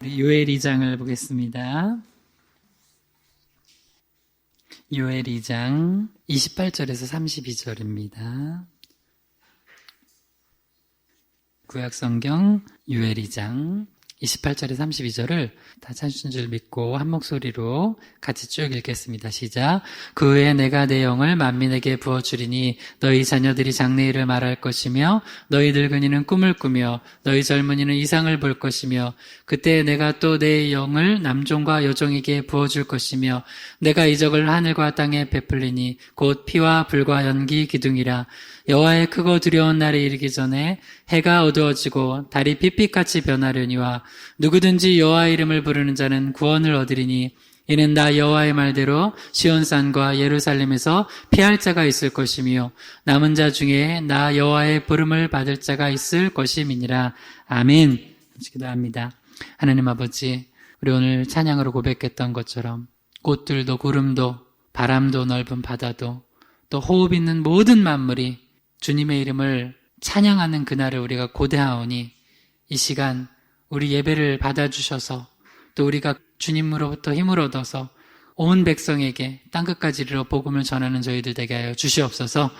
요엘 2장을 보겠습니다. 요엘 2장 28절에서 32절입니다. 구약성경 요엘 2장 28절에서 32절을 다 찾으신 줄 믿고 한 목소리로 같이 쭉 읽겠습니다. 시작. 그 후에 내가 내 영을 만민에게 부어주리니 너희 자녀들이 장래일을 말할 것이며 너희 늙은이는 꿈을 꾸며 너희 젊은이는 이상을 볼 것이며 그때 내가 또 내 영을 남종과 여종에게 부어줄 것이며 내가 이적을 하늘과 땅에 베풀리니 곧 피와 불과 연기 기둥이라. 여호와의 크고 두려운 날이 이르기 전에 해가 어두워지고 달이 핏빛같이 변하려니와 누구든지 여호와의 이름을 부르는 자는 구원을 얻으리니 이는 나 여호와의 말대로 시온산과 예루살렘에서 피할 자가 있을 것이며 남은 자 중에 나 여호와의 부름을 받을 자가 있을 것임이니라. 아멘. 기도합니다. 하나님 아버지, 우리 오늘 찬양으로 고백했던 것처럼 꽃들도 구름도 바람도 넓은 바다도 또 호흡 있는 모든 만물이 주님의 이름을 찬양하는 그날을 우리가 고대하오니 이 시간 우리 예배를 받아주셔서 또 우리가 주님으로부터 힘을 얻어서 온 백성에게 땅끝까지 이르러 복음을 전하는 저희들 되게 하여 주시옵소서.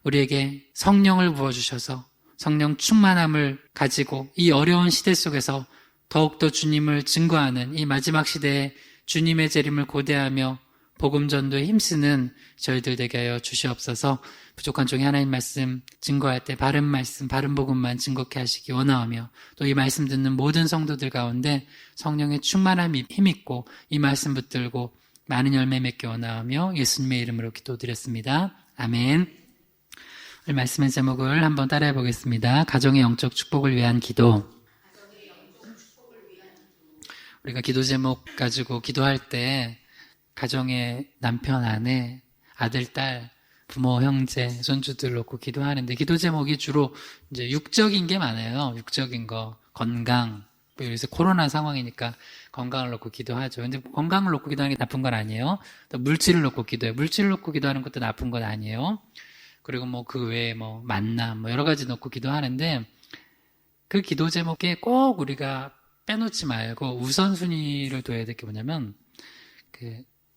우리에게 성령을 부어주셔서 성령 충만함을 가지고 이 어려운 시대 속에서 더욱더 주님을 증거하는 이 마지막 시대에 주님의 재림을 고대하며 복음 전도에 힘쓰는 저희들 되게 하여 주시옵소서. 부족한 종이 하나님 말씀 증거할 때 바른 말씀, 바른 복음만 증거케 하시기 원하오며 또 이 말씀 듣는 모든 성도들 가운데 성령의 충만함이 힘있고 이 말씀 붙들고 많은 열매 맺기 원하오며 예수님의 이름으로 기도드렸습니다. 아멘. 오늘 말씀의 제목을 한번 따라해 보겠습니다. 가정의 영적 축복을 위한 기도. 우리가 기도 제목 가지고 기도할 때 가정의 남편, 아내, 아들, 딸, 부모, 형제, 손주들 놓고 기도하는데 기도 제목이 주로 이제 육적인 게 많아요. 육적인 거, 건강. 요새 코로나 상황이니까 건강을 놓고 기도하죠. 근데 건강을 놓고 기도하는 게 나쁜 건 아니에요. 또 물질을 놓고 기도해요. 물질을 놓고 기도하는 것도 나쁜 건 아니에요. 그리고 뭐 그 외에 뭐 만남, 뭐 여러 가지 놓고 기도하는데 그 기도 제목에 꼭 우리가 빼놓지 말고 우선순위를 둬야 될 게 뭐냐면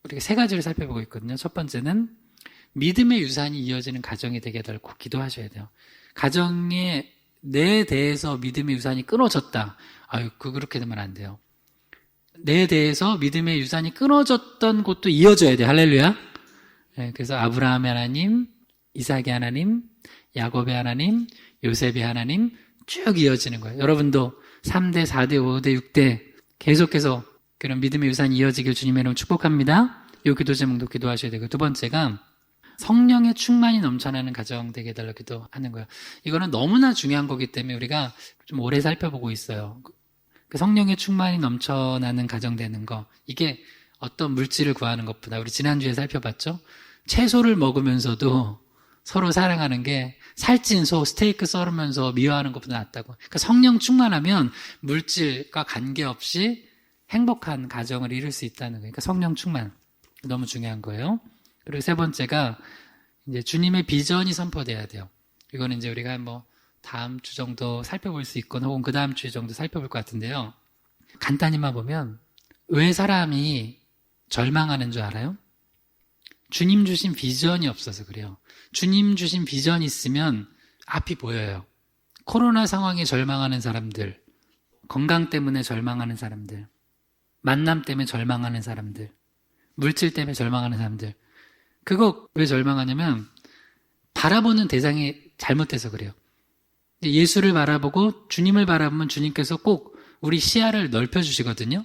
우리가 세 가지를 살펴보고 있거든요. 첫 번째는 믿음의 유산이 이어지는 가정이 되게 해달라고 꼭 기도하셔야 돼요. 가정에 내 대해서 믿음의 유산이 끊어졌다. 그렇게 되면 안 돼요. 내 대해서 믿음의 유산이 끊어졌던 곳도 이어져야 돼요. 할렐루야. 네, 그래서 아브라함의 하나님, 이삭의 하나님, 야곱의 하나님, 요셉의 하나님 쭉 이어지는 거예요. 여러분도 3대, 4대, 5대, 6대 계속해서 그런 믿음의 유산이 이어지길 주님의 이름으로 축복합니다. 이 기도 제목도 기도하셔야 되고 두 번째가 성령의 충만이 넘쳐나는 가정 되게 해달라고 기도하는 거예요. 이거는 너무나 중요한 거기 때문에 우리가 좀 오래 살펴보고 있어요. 그 성령의 충만이 넘쳐나는 가정 되는 거, 이게 어떤 물질을 구하는 것보다 우리 지난주에 살펴봤죠? 채소를 먹으면서도 서로 사랑하는 게 살찐 소, 스테이크 썰으면서 미워하는 것보다 낫다고. 그러니까 성령 충만하면 물질과 관계없이 행복한 가정을 이룰 수 있다는 거예요. 그러니까 성령 충만 너무 중요한 거예요. 그리고 세 번째가 이제 주님의 비전이 선포돼야 돼요. 이거는 이제 우리가 뭐 다음 주 정도 살펴볼 수 있거나 혹은 그 다음 주 정도 살펴볼 것 같은데요. 간단히만 보면 왜 사람이 절망하는 줄 알아요? 주님 주신 비전이 없어서 그래요. 주님 주신 비전이 있으면 앞이 보여요. 코로나 상황에 절망하는 사람들, 건강 때문에 절망하는 사람들, 만남 때문에 절망하는 사람들, 물질 때문에 절망하는 사람들, 그거 왜 절망하냐면 바라보는 대상이 잘못돼서 그래요. 예수를 바라보고 주님을 바라보면 주님께서 꼭 우리 시야를 넓혀주시거든요.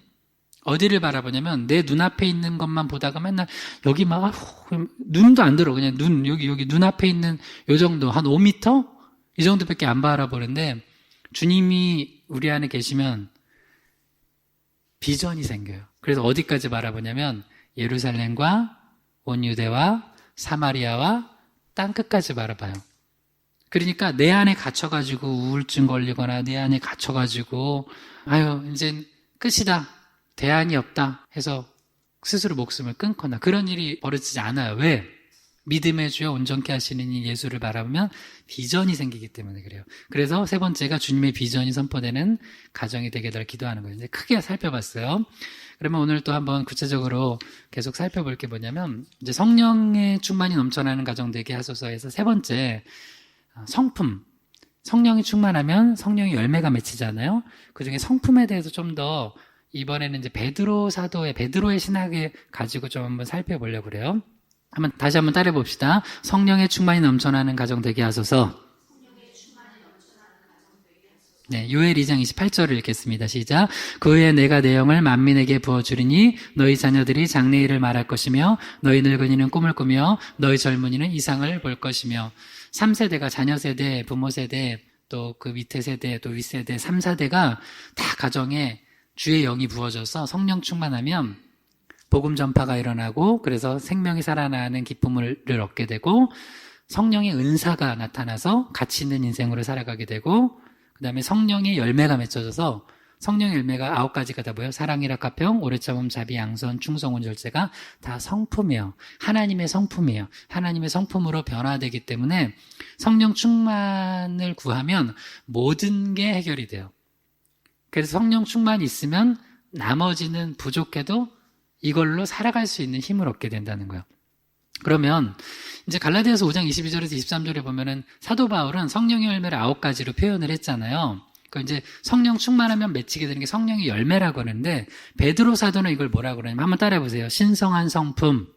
어디를 바라보냐면 내 눈앞에 있는 것만 보다가 맨날 여기 막 눈도 안 들어. 그냥 여기 눈앞에 있는 요 정도 한 5m? 이 정도밖에 안 바라보는데 주님이 우리 안에 계시면 비전이 생겨요. 그래서 어디까지 바라보냐면 예루살렘과 온 유대와 사마리아와 땅끝까지 바라봐요. 그러니까 내 안에 갇혀가지고 우울증 걸리거나 내 안에 갇혀가지고 이젠 끝이다, 대안이 없다 해서 스스로 목숨을 끊거나 그런 일이 벌어지지 않아요. 믿음의 주여 온전케 하시는 이 예수를 바라보면 비전이 생기기 때문에 그래요. 그래서 세 번째가 주님의 비전이 선포되는 가정이 되게 달 기도하는 거예요. 이제 크게 살펴봤어요. 그러면 오늘 또 한번 구체적으로 계속 살펴볼 게 뭐냐면, 이제 성령의 충만이 넘쳐나는 가정 되게 하소서에서 세 번째, 성품. 성령이 충만하면 성령의 열매가 맺히잖아요. 그 중에 성품에 대해서 좀 더 이번에는 이제 베드로 사도의 베드로의 신학을 가지고 좀 한번 살펴보려고 그래요. 다시 한번 따라해 봅시다. 성령의 충만이 넘쳐나는 가정 되게 하소서. 네, 요엘 2장 28절을 읽겠습니다. 시작. 그 후에 내가 내 영을 만민에게 부어주리니 너희 자녀들이 장래일을 말할 것이며 너희 늙은이는 꿈을 꾸며 너희 젊은이는 이상을 볼 것이며. 3세대가 자녀 세대, 부모 세대, 또 그 밑에 세대, 또 윗세대, 3, 4대가 다 가정에 주의 영이 부어져서 성령 충만하면 복음 전파가 일어나고, 그래서 생명이 살아나는 기쁨을 얻게 되고, 성령의 은사가 나타나서 가치 있는 인생으로 살아가게 되고, 그 다음에 성령의 열매가 맺혀져서, 성령의 열매가 9가지가 다 뭐예요? 사랑, 희락, 화평, 오래 참음, 자비, 양선, 충성, 온절제가 다 성품이에요. 하나님의 성품이에요. 하나님의 성품으로 변화되기 때문에 성령 충만을 구하면 모든 게 해결이 돼요. 그래서 성령 충만이 있으면 나머지는 부족해도 이걸로 살아갈 수 있는 힘을 얻게 된다는 거예요. 그러면 이제 갈라디아서 5장 22절에서 23절에 보면은 사도 바울은 성령의 열매를 9가지로 표현을 했잖아요. 그 이제 성령 충만하면 맺히게 되는 게 성령의 열매라고 하는데, 베드로 사도는 이걸 뭐라고 그러냐면, 한번 따라해 보세요. 신성한 성품.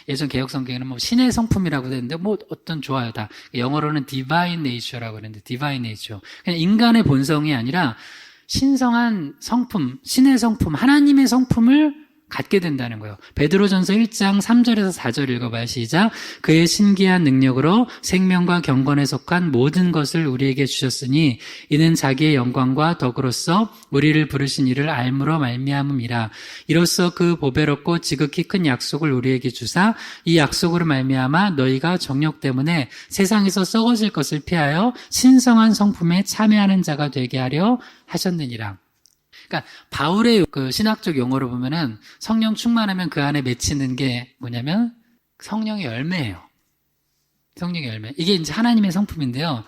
예전 개혁 성경에는 뭐 신의 성품이라고 되는데 뭐 어떤 좋아요 다. 영어로는 divine nature라고 그러는데 divine nature. 그냥 인간의 본성이 아니라 신성한 성품, 신의 성품, 하나님의 성품을 갖게 된다는 거예요. 베드로전서 1장 3절에서 4절 읽어봐요. 시작. 그의 신기한 능력으로 생명과 경건에 속한 모든 것을 우리에게 주셨으니 이는 자기의 영광과 덕으로서 우리를 부르신 이를 알므로 말미암음이라. 이로써 그 보배롭고 지극히 큰 약속을 우리에게 주사 이 약속으로 말미암아 너희가 정욕 때문에 세상에서 썩어질 것을 피하여 신성한 성품에 참여하는 자가 되게 하려 하셨느니라. 그러니까 바울의 그 신학적 용어로 보면은 성령 충만하면 그 안에 맺히는 게 뭐냐면 성령의 열매예요. 성령의 열매. 이게 이제 하나님의 성품인데요.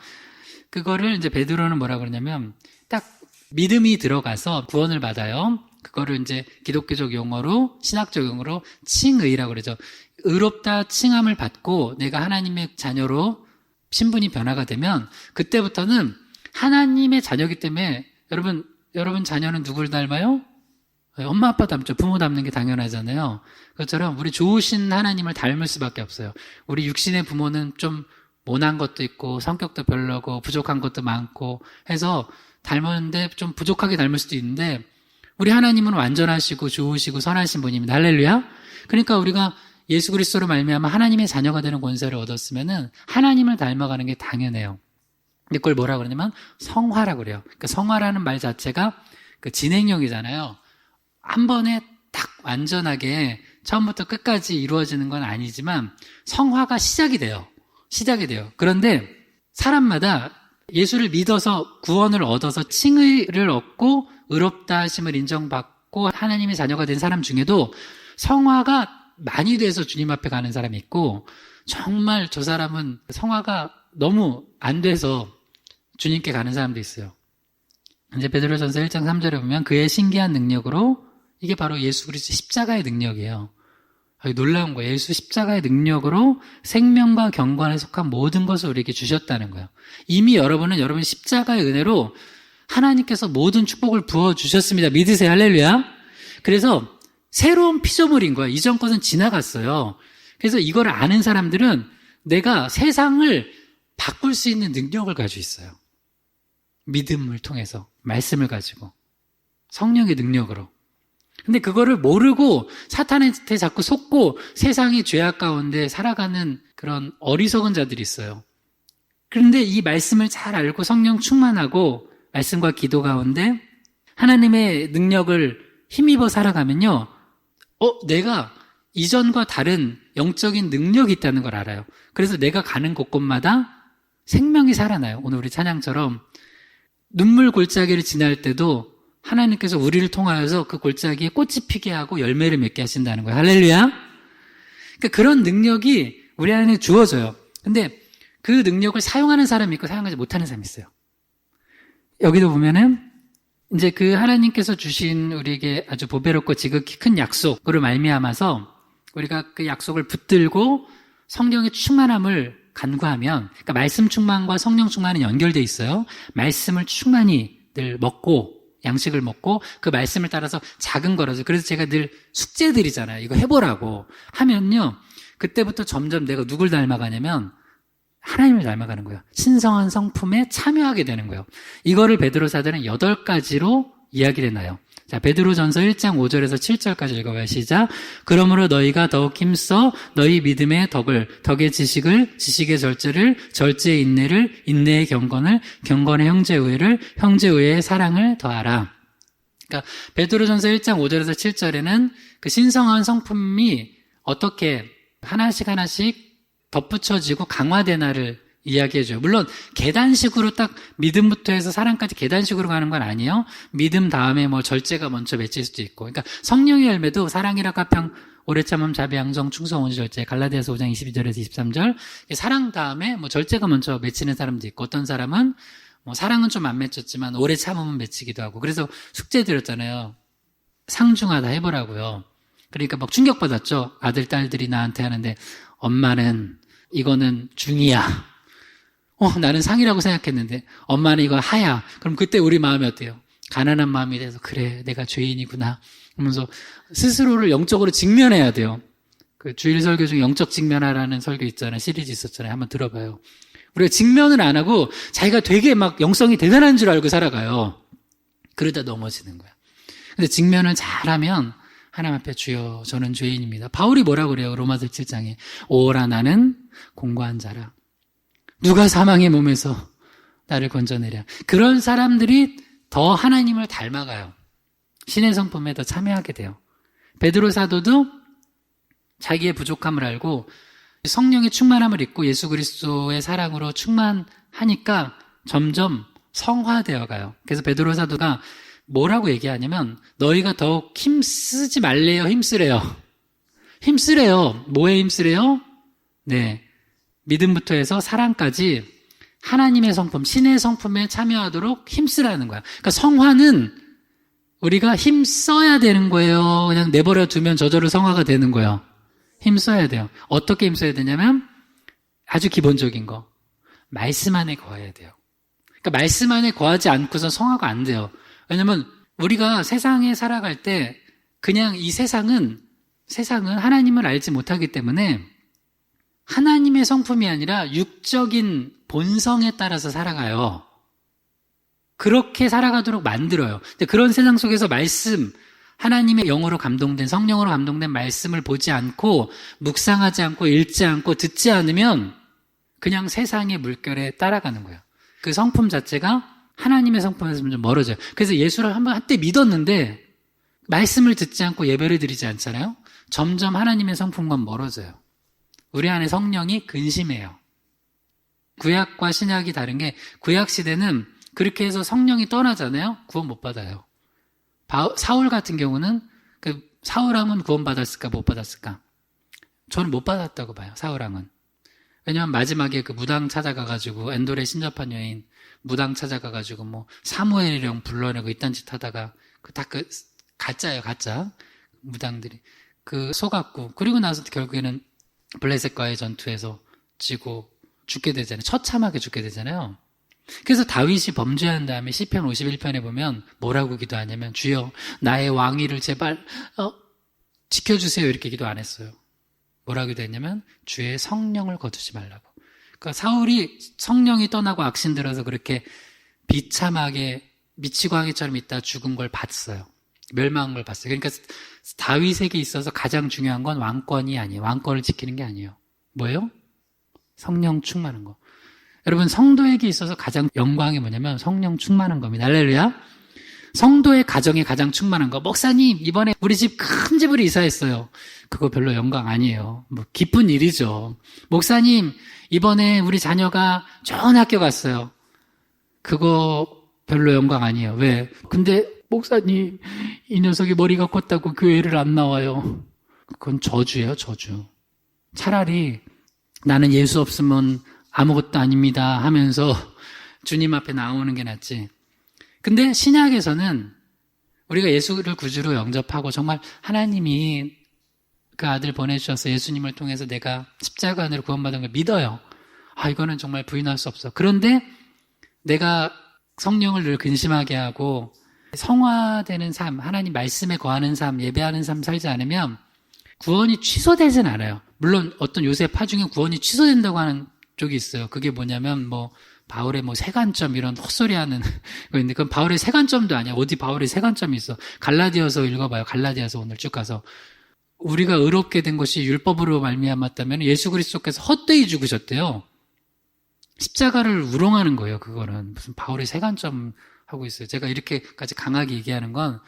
그거를 이제 베드로는 뭐라 그러냐면 딱 믿음이 들어가서 구원을 받아요. 그거를 이제 기독교적 용어로, 신학적 용어로 칭의라고 그러죠. 의롭다 칭함을 받고 내가 하나님의 자녀로 신분이 변화가 되면 그때부터는 하나님의 자녀이기 때문에 여러분 자녀는 누굴 닮아요? 엄마 아빠 닮죠. 부모 닮는 게 당연하잖아요. 그것처럼 우리 좋으신 하나님을 닮을 수밖에 없어요. 우리 육신의 부모는 좀 모난 것도 있고 성격도 별로고 부족한 것도 많고 해서 닮았는데 좀 부족하게 닮을 수도 있는데, 우리 하나님은 완전하시고 좋으시고 선하신 분입니다. 할렐루야. 그러니까 우리가 예수 그리스도로 말미암아 하나님의 자녀가 되는 권세를 얻었으면은 하나님을 닮아가는 게 당연해요. 근데 그걸 뭐라 그러냐면 성화라고 그래요. 그러니까 성화라는 말 자체가 그 진행형이잖아요. 한 번에 딱 완전하게 처음부터 끝까지 이루어지는 건 아니지만 성화가 시작이 돼요. 그런데 사람마다 예수를 믿어서 구원을 얻어서 칭의를 얻고 의롭다 하심을 인정받고 하나님의 자녀가 된 사람 중에도 성화가 많이 돼서 주님 앞에 가는 사람이 있고, 정말 저 사람은 성화가 너무 안 돼서 주님께 가는 사람도 있어요. 이제 베드로전서 1장 3절에 보면 그의 신기한 능력으로, 이게 바로 예수 그리스도 십자가의 능력이에요. 놀라운 거예요. 예수 십자가의 능력으로 생명과 경건에 속한 모든 것을 우리에게 주셨다는 거예요. 이미 여러분 십자가의 은혜로 하나님께서 모든 축복을 부어주셨습니다. 믿으세요. 할렐루야. 그래서 새로운 피조물인 거예요. 이전 것은 지나갔어요. 그래서 이걸 아는 사람들은 내가 세상을 바꿀 수 있는 능력을 가지고 있어요. 믿음을 통해서, 말씀을 가지고, 성령의 능력으로. 근데 그거를 모르고 사탄한테 자꾸 속고 세상의 죄악 가운데 살아가는 그런 어리석은 자들이 있어요. 그런데 이 말씀을 잘 알고 성령 충만하고 말씀과 기도 가운데 하나님의 능력을 힘입어 살아가면요, 내가 이전과 다른 영적인 능력이 있다는 걸 알아요. 그래서 내가 가는 곳곳마다 생명이 살아나요. 오늘 우리 찬양처럼 눈물 골짜기를 지날 때도 하나님께서 우리를 통하여서 그 골짜기에 꽃이 피게 하고 열매를 맺게 하신다는 거예요. 할렐루야. 그러니까 그런 능력이 우리 안에 주어져요. 근데 그 능력을 사용하는 사람이 있고 사용하지 못하는 사람이 있어요. 여기도 보면은 이제 그 하나님께서 주신 우리에게 아주 보배롭고 지극히 큰 약속으로 말미암아서 우리가 그 약속을 붙들고 성령의 충만함을 간구하면, 그러니까 말씀 충만과 성령 충만은 연결돼 있어요. 말씀을 충만히 늘 먹고, 양식을 먹고 그 말씀을 따라서 작은 거라서, 그래서 제가 늘 숙제 드리잖아요. 이거 해보라고 하면요, 그때부터 점점 내가 누굴 닮아가냐면 하나님을 닮아가는 거예요. 신성한 성품에 참여하게 되는 거예요. 이거를 베드로 사도는 8가지로 이야기를 해놔요. 자, 베드로전서 1장 5절에서 7절까지 읽어봐요. 시작. 그러므로 너희가 더욱 힘써 너희 믿음의 덕의 지식을, 지식의 절제를, 절제의 인내를, 인내의 경건을, 경건의 형제의회를, 형제의회의 사랑을 더하라. 그러니까 베드로전서 1장 5절에서 7절에는 그 신성한 성품이 어떻게 하나씩 덧붙여지고 강화되나를 이야기해줘요. 물론 계단식으로 딱 믿음부터 해서 사랑까지 계단식으로 가는 건 아니에요. 믿음 다음에 뭐 절제가 먼저 맺힐 수도 있고. 그러니까 성령의 열매도 사랑이라 가평 오래 참음 자비 양성 충성 온유 절제 갈라디아서 5장 22절에서 23절 사랑 다음에 뭐 절제가 먼저 맺히는 사람도 있고, 어떤 사람은 뭐 사랑은 좀 안 맺혔지만 오래 참음은 맺히기도 하고. 그래서 숙제 드렸잖아요. 상중하다 해보라고요. 그러니까 막 충격받았죠. 아들 딸들이 나한테 하는데 엄마는 이거는 중이야. 나는 상이라고 생각했는데 엄마는 이거 하야. 그럼 그때 우리 마음이 어때요? 가난한 마음이 돼서 그래, 내가 죄인이구나 그러면서 스스로를 영적으로 직면해야 돼요. 그 주일 설교 중에 영적 직면하라는 설교 있잖아요. 시리즈 있었잖아요. 한번 들어봐요. 우리가 직면을 안 하고 자기가 되게 막 영성이 대단한 줄 알고 살아가요. 그러다 넘어지는 거야. 근데 직면을 잘하면 하나님 앞에 주여 저는 죄인입니다. 바울이 뭐라고 그래요? 로마서 7장에 오라 나는 공고한 자라. 누가 사망의 몸에서 나를 건져내랴. 그런 사람들이 더 하나님을 닮아가요. 신의 성품에 더 참여하게 돼요. 베드로 사도도 자기의 부족함을 알고 성령의 충만함을 입고 예수 그리스도의 사랑으로 충만하니까 점점 성화되어 가요. 그래서 베드로 사도가 뭐라고 얘기하냐면 너희가 더욱 힘쓰지 말래요, 힘쓰래요. 힘쓰래요. 뭐에 힘쓰래요? 네, 믿음부터 해서 사랑까지 하나님의 성품, 신의 성품에 참여하도록 힘쓰라는 거야. 그러니까 성화는 우리가 힘써야 되는 거예요. 그냥 내버려 두면 저절로 성화가 되는 거예요. 힘써야 돼요. 어떻게 힘써야 되냐면 아주 기본적인 거, 말씀 안에 거해야 돼요. 그러니까 말씀 안에 거하지 않고서 성화가 안 돼요. 왜냐면 우리가 세상에 살아갈 때 그냥 이 세상은 하나님을 알지 못하기 때문에 하나님의 성품이 아니라 육적인 본성에 따라서 살아가요. 그렇게 살아가도록 만들어요. 근데 그런 세상 속에서 말씀, 하나님의 영으로 감동된, 성령으로 감동된 말씀을 보지 않고 묵상하지 않고 읽지 않고 듣지 않으면 그냥 세상의 물결에 따라가는 거예요. 그 성품 자체가 하나님의 성품에서 좀 멀어져요. 그래서 예수를 한때 믿었는데 말씀을 듣지 않고 예배를 드리지 않잖아요. 점점 하나님의 성품과 멀어져요. 우리 안에 성령이 근심해요. 구약과 신약이 다른 게 구약 시대는 그렇게 해서 성령이 떠나잖아요. 구원 못 받아요. 사울 같은 경우는 사울왕은 구원 받았을까 못 받았을까? 저는 못 받았다고 봐요. 사울왕은. 왜냐하면 마지막에 그 무당 찾아가가지고 엔돌에 신접한 여인 무당 찾아가가지고 뭐 사무엘이랑 불러내고 이딴 짓 하다가 가짜예요, 가짜 무당들이 속았고, 그리고 나서 결국에는 블레셋과의 전투에서 지고 죽게 되잖아요. 처참하게 죽게 되잖아요. 그래서 다윗이 범죄한 다음에 시편 51편에 보면 뭐라고 기도하냐면 주여 나의 왕위를 제발 지켜주세요 이렇게 기도 안 했어요. 뭐라고 기도했냐면 주의 성령을 거두지 말라고. 그러니까 사울이 성령이 떠나고 악신들어서 그렇게 비참하게 미치광이처럼 있다 죽은 걸 봤어요. 멸망한 걸 봤어요. 그러니까 다윗에게 있어서 가장 중요한 건 왕권이 아니에요. 왕권을 지키는 게 아니에요. 뭐예요? 성령 충만한 거. 여러분, 성도에게 있어서 가장 영광이 뭐냐면 성령 충만한 겁니다. 할렐루야. 성도의 가정에 가장 충만한 거. 목사님, 이번에 우리 집 큰 집으로 이사했어요. 그거 별로 영광 아니에요. 뭐 기쁜 일이죠. 목사님, 이번에 우리 자녀가 좋은 학교 갔어요. 그거 별로 영광 아니에요. 왜? 근데 목사님, 이 녀석이 머리가 컸다고 교회를 안 나와요. 그건 저주예요, 저주. 차라리 나는 예수 없으면 아무것도 아닙니다 하면서 주님 앞에 나오는 게 낫지. 근데 신약에서는 우리가 예수를 구주로 영접하고 정말 하나님이 그 아들 보내주셔서 예수님을 통해서 내가 십자가 안으로 구원받은 걸 믿어요. 이거는 정말 부인할 수 없어. 그런데 내가 성령을 늘 근심하게 하고 성화되는 삶, 하나님 말씀에 거하는 삶, 예배하는 삶 살지 않으면 구원이 취소되진 않아요. 물론 어떤 요새 파중에 구원이 취소된다고 하는 쪽이 있어요. 그게 뭐냐면 바울의 세관점 이런 헛소리하는 거 있는데 그건 바울의 세관점도 아니야. 어디 바울의 세관점이 있어. 갈라디아서 읽어봐요. 갈라디아서 오늘 쭉 가서 우리가 의롭게 된 것이 율법으로 말미암았다면 예수 그리스도께서 헛되이 죽으셨대요. 십자가를 우롱하는 거예요. 그거는 무슨 바울의 세관점 하고 있어요. 제가 이렇게까지 강하게 얘기하는 건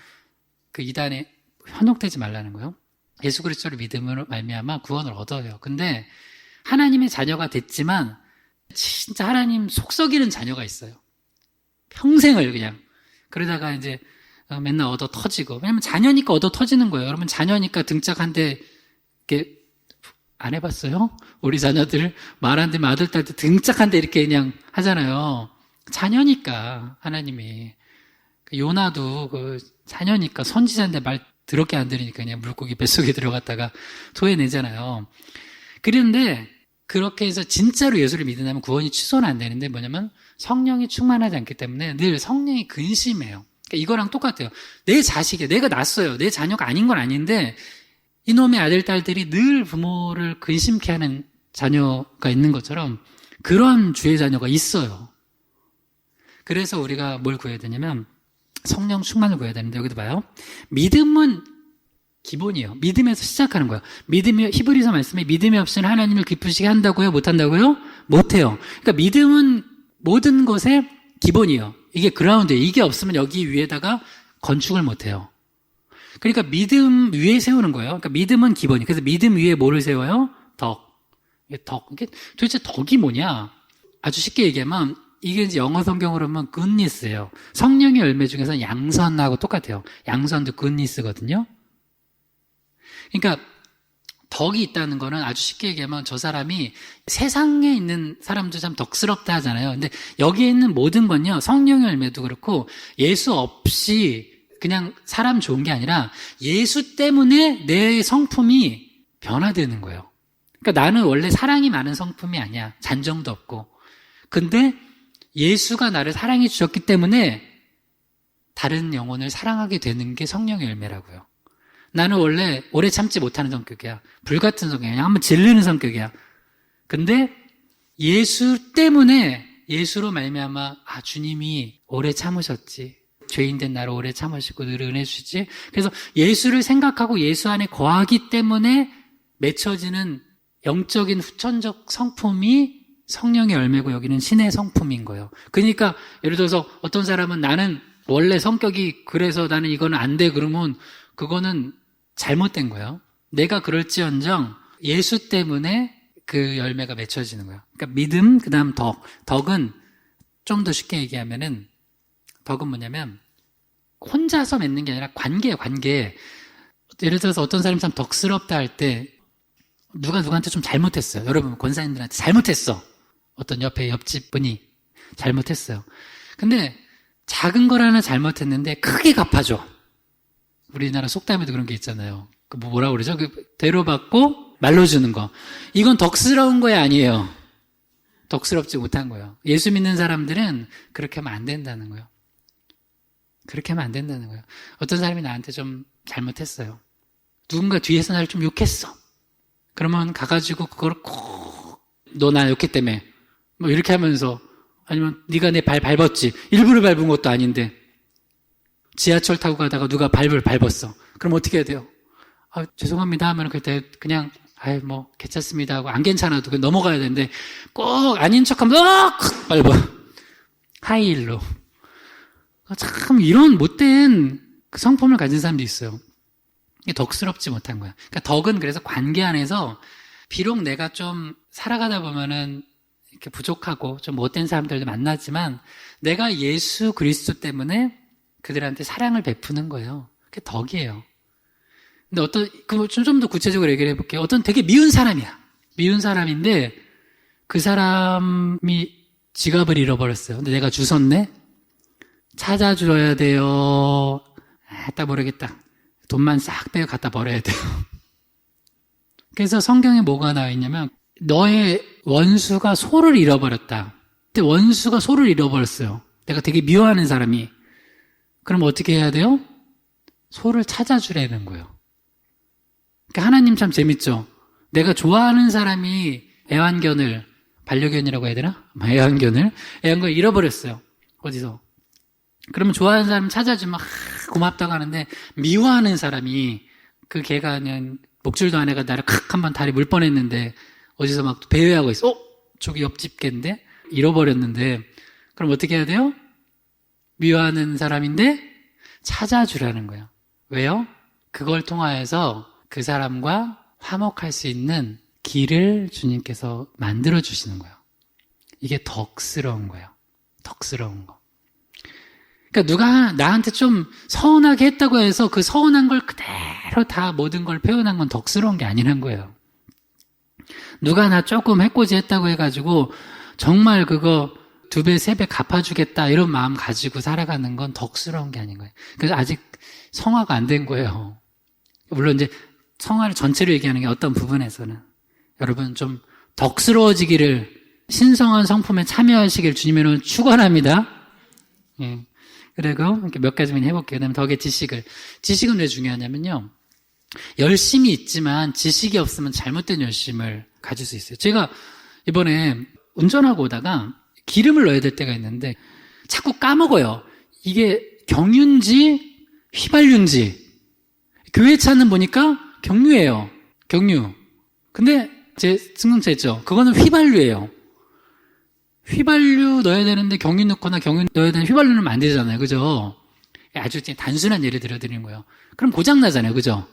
그 이단에 현혹되지 말라는 거예요. 예수 그리스도를 믿음으로 말미암아 구원을 얻어요. 근데 하나님의 자녀가 됐지만 진짜 하나님 속썩이는 자녀가 있어요. 평생을 그냥 그러다가 이제 맨날 얻어 터지고. 왜냐면 자녀니까 얻어 터지는 거예요. 여러분 자녀니까 등짝 한 대 이렇게 안 해봤어요? 우리 자녀들 말 안 되면 아들 딸 때 등짝 한 대 이렇게 그냥 하잖아요. 자녀니까 하나님이 요나도 그 자녀니까 선지자인데 말 더럽게 안 들으니까 그냥 물고기 뱃속에 들어갔다가 토해내잖아요. 그런데 그렇게 해서 진짜로 예수를 믿는다면 구원이 취소는 안 되는데 뭐냐면 성령이 충만하지 않기 때문에 늘 성령이 근심해요. 그러니까 이거랑 똑같아요. 내 자식이 내가 낳았어요. 내 자녀가 아닌 건 아닌데 이놈의 아들, 딸들이 늘 부모를 근심케 하는 자녀가 있는 것처럼 그런 주의 자녀가 있어요. 그래서 우리가 뭘 구해야 되냐면 성령 충만을 구해야 되는데 여기도 봐요. 믿음은 기본이에요. 믿음에서 시작하는 거예요. 믿음이 히브리서 말씀에 믿음이 없이는 하나님을 기쁘시게 한다고요? 못한다고요? 못해요. 그러니까 믿음은 모든 것의 기본이에요. 이게 그라운드예요. 이게 없으면 여기 위에다가 건축을 못해요. 그러니까 믿음 위에 세우는 거예요. 그러니까 믿음은 기본이에요. 그래서 믿음 위에 뭐를 세워요? 덕. 이게 도대체 덕이 뭐냐? 아주 쉽게 얘기하면 이게 이제 영어 성경으로 하면 goodness예요. 성령의 열매 중에서는 양선하고 똑같아요. 양선도 goodness거든요. 그러니까 덕이 있다는 거는 아주 쉽게 얘기하면 저 사람이 세상에 있는 사람도 참 덕스럽다 하잖아요. 근데 여기에 있는 모든 건요. 성령의 열매도 그렇고 예수 없이 그냥 사람 좋은 게 아니라 예수 때문에 내 성품이 변화되는 거예요. 그러니까 나는 원래 사랑이 많은 성품이 아니야. 잔정도 없고. 근데 예수가 나를 사랑해 주셨기 때문에 다른 영혼을 사랑하게 되는 게 성령의 열매라고요. 나는 원래 오래 참지 못하는 성격이야. 불같은 성격이야. 그냥 한번 질르는 성격이야. 근데 예수 때문에 예수로 말미암아 주님이 오래 참으셨지. 죄인된 나를 오래 참으시고 늘 은혜 주시지. 그래서 예수를 생각하고 예수 안에 거하기 때문에 맺혀지는 영적인 후천적 성품이 성령의 열매고 여기는 신의 성품인 거예요. 그러니까 예를 들어서 어떤 사람은 나는 원래 성격이 그래서 나는 이거는 안 돼 그러면 그거는 잘못된 거예요. 내가 그럴지언정 예수 때문에 그 열매가 맺혀지는 거예요. 그러니까 믿음, 그 다음 덕. 덕은 좀 더 쉽게 얘기하면은 덕은 뭐냐면 혼자서 맺는 게 아니라 관계예요, 관계. 예를 들어서 어떤 사람이 참 덕스럽다 할 때 누가 누구한테 좀 잘못했어요. 여러분 권사님들한테 잘못했어. 어떤 옆집 분이 잘못했어요. 근데 작은 걸 하나 잘못했는데 크게 갚아줘. 우리나라 속담에도 그런 게 있잖아요. 그 뭐라 그러죠? 대로받고 말로 주는 거. 이건 덕스러운 거야 아니에요. 덕스럽지 못한 거예요. 예수 믿는 사람들은 그렇게 하면 안 된다는 거예요. 그렇게 하면 안 된다는 거예요. 어떤 사람이 나한테 좀 잘못했어요. 누군가 뒤에서 나를 좀 욕했어. 그러면 가가지고 그걸 꼭 너 나 욕했다며 뭐 이렇게 하면서 아니면 네가 내 발 밟았지. 일부러 밟은 것도 아닌데 지하철 타고 가다가 누가 발을 밟았어. 그럼 어떻게 해야 돼요? 죄송합니다 하면 그때 그냥 뭐 괜찮습니다 하고 안 괜찮아도 넘어가야 되는데 꼭 아닌 척하면 콱 밟아. 하이힐로. 참 이런 못된 그 성품을 가진 사람도 있어요. 이게 덕스럽지 못한 거야. 그러니까 덕은 그래서 관계 안에서 비록 내가 좀 살아가다 보면은 이렇게 부족하고 좀 못된 사람들도 만나지만 내가 예수 그리스도 때문에 그들한테 사랑을 베푸는 거예요. 그게 덕이에요. 근데 좀 더 구체적으로 얘기를 해볼게요. 어떤 되게 미운 사람이야. 미운 사람인데 그 사람이 지갑을 잃어버렸어요. 근데 내가 주웠네? 찾아줘야 돼요. 딱 모르겠다. 돈만 싹 빼고 갖다 버려야 돼요. 그래서 성경에 뭐가 나와 있냐면 너의 원수가 소를 잃어버렸다. 근데 원수가 소를 잃어버렸어요. 내가 되게 미워하는 사람이. 그럼 어떻게 해야 돼요? 소를 찾아주라는 거예요. 그러니까 하나님 참 재밌죠? 내가 좋아하는 사람이 애완견을, 반려견이라고 해야 되나? 애완견을 잃어버렸어요. 어디서? 그러면 좋아하는 사람 찾아주면 고맙다고 하는데 미워하는 사람이 그 개가 그냥 목줄도 안 해가 나를 칵 한번 다리 물 뻔했는데 어디서 막 배회하고 있어. 저기 옆집 개인데 잃어버렸는데 그럼 어떻게 해야 돼요? 미워하는 사람인데 찾아주라는 거예요. 왜요? 그걸 통하여서 그 사람과 화목할 수 있는 길을 주님께서 만들어 주시는 거예요. 이게 덕스러운 거예요. 덕스러운 거. 그러니까 누가 나한테 좀 서운하게 했다고 해서 그 서운한 걸 그대로 다 모든 걸 표현한 건 덕스러운 게 아니란 거예요. 누가 나 조금 해코지 했다고 해가지고 정말 그거 2배, 3배 갚아주겠다 이런 마음 가지고 살아가는 건 덕스러운 게 아닌 거예요. 그래서 아직 성화가 안 된 거예요. 물론 이제 성화를 전체로 얘기하는 게 어떤 부분에서는 여러분 좀 덕스러워지기를 신성한 성품에 참여하시길 주님으로 축원합니다. 예. 그리고 이렇게 몇 가지만 해볼게요. 그다음에 덕의 지식은 왜 중요하냐면요. 열심이 있지만 지식이 없으면 잘못된 열심을 가질 수 있어요. 제가 이번에 운전하고 오다가 기름을 넣어야 될 때가 있는데 자꾸 까먹어요. 이게 경유인지 휘발유인지. 교회 차는 보니까 경유예요. 경유. 근데 제 승용차 있죠. 그거는 휘발유예요. 휘발유 넣어야 되는데 경유 넣거나 경유 넣어야 되는 휘발유 넣으면 안 되잖아요. 그죠? 아주 단순한 예를 들어드리는 거예요. 그럼 고장나잖아요. 그죠?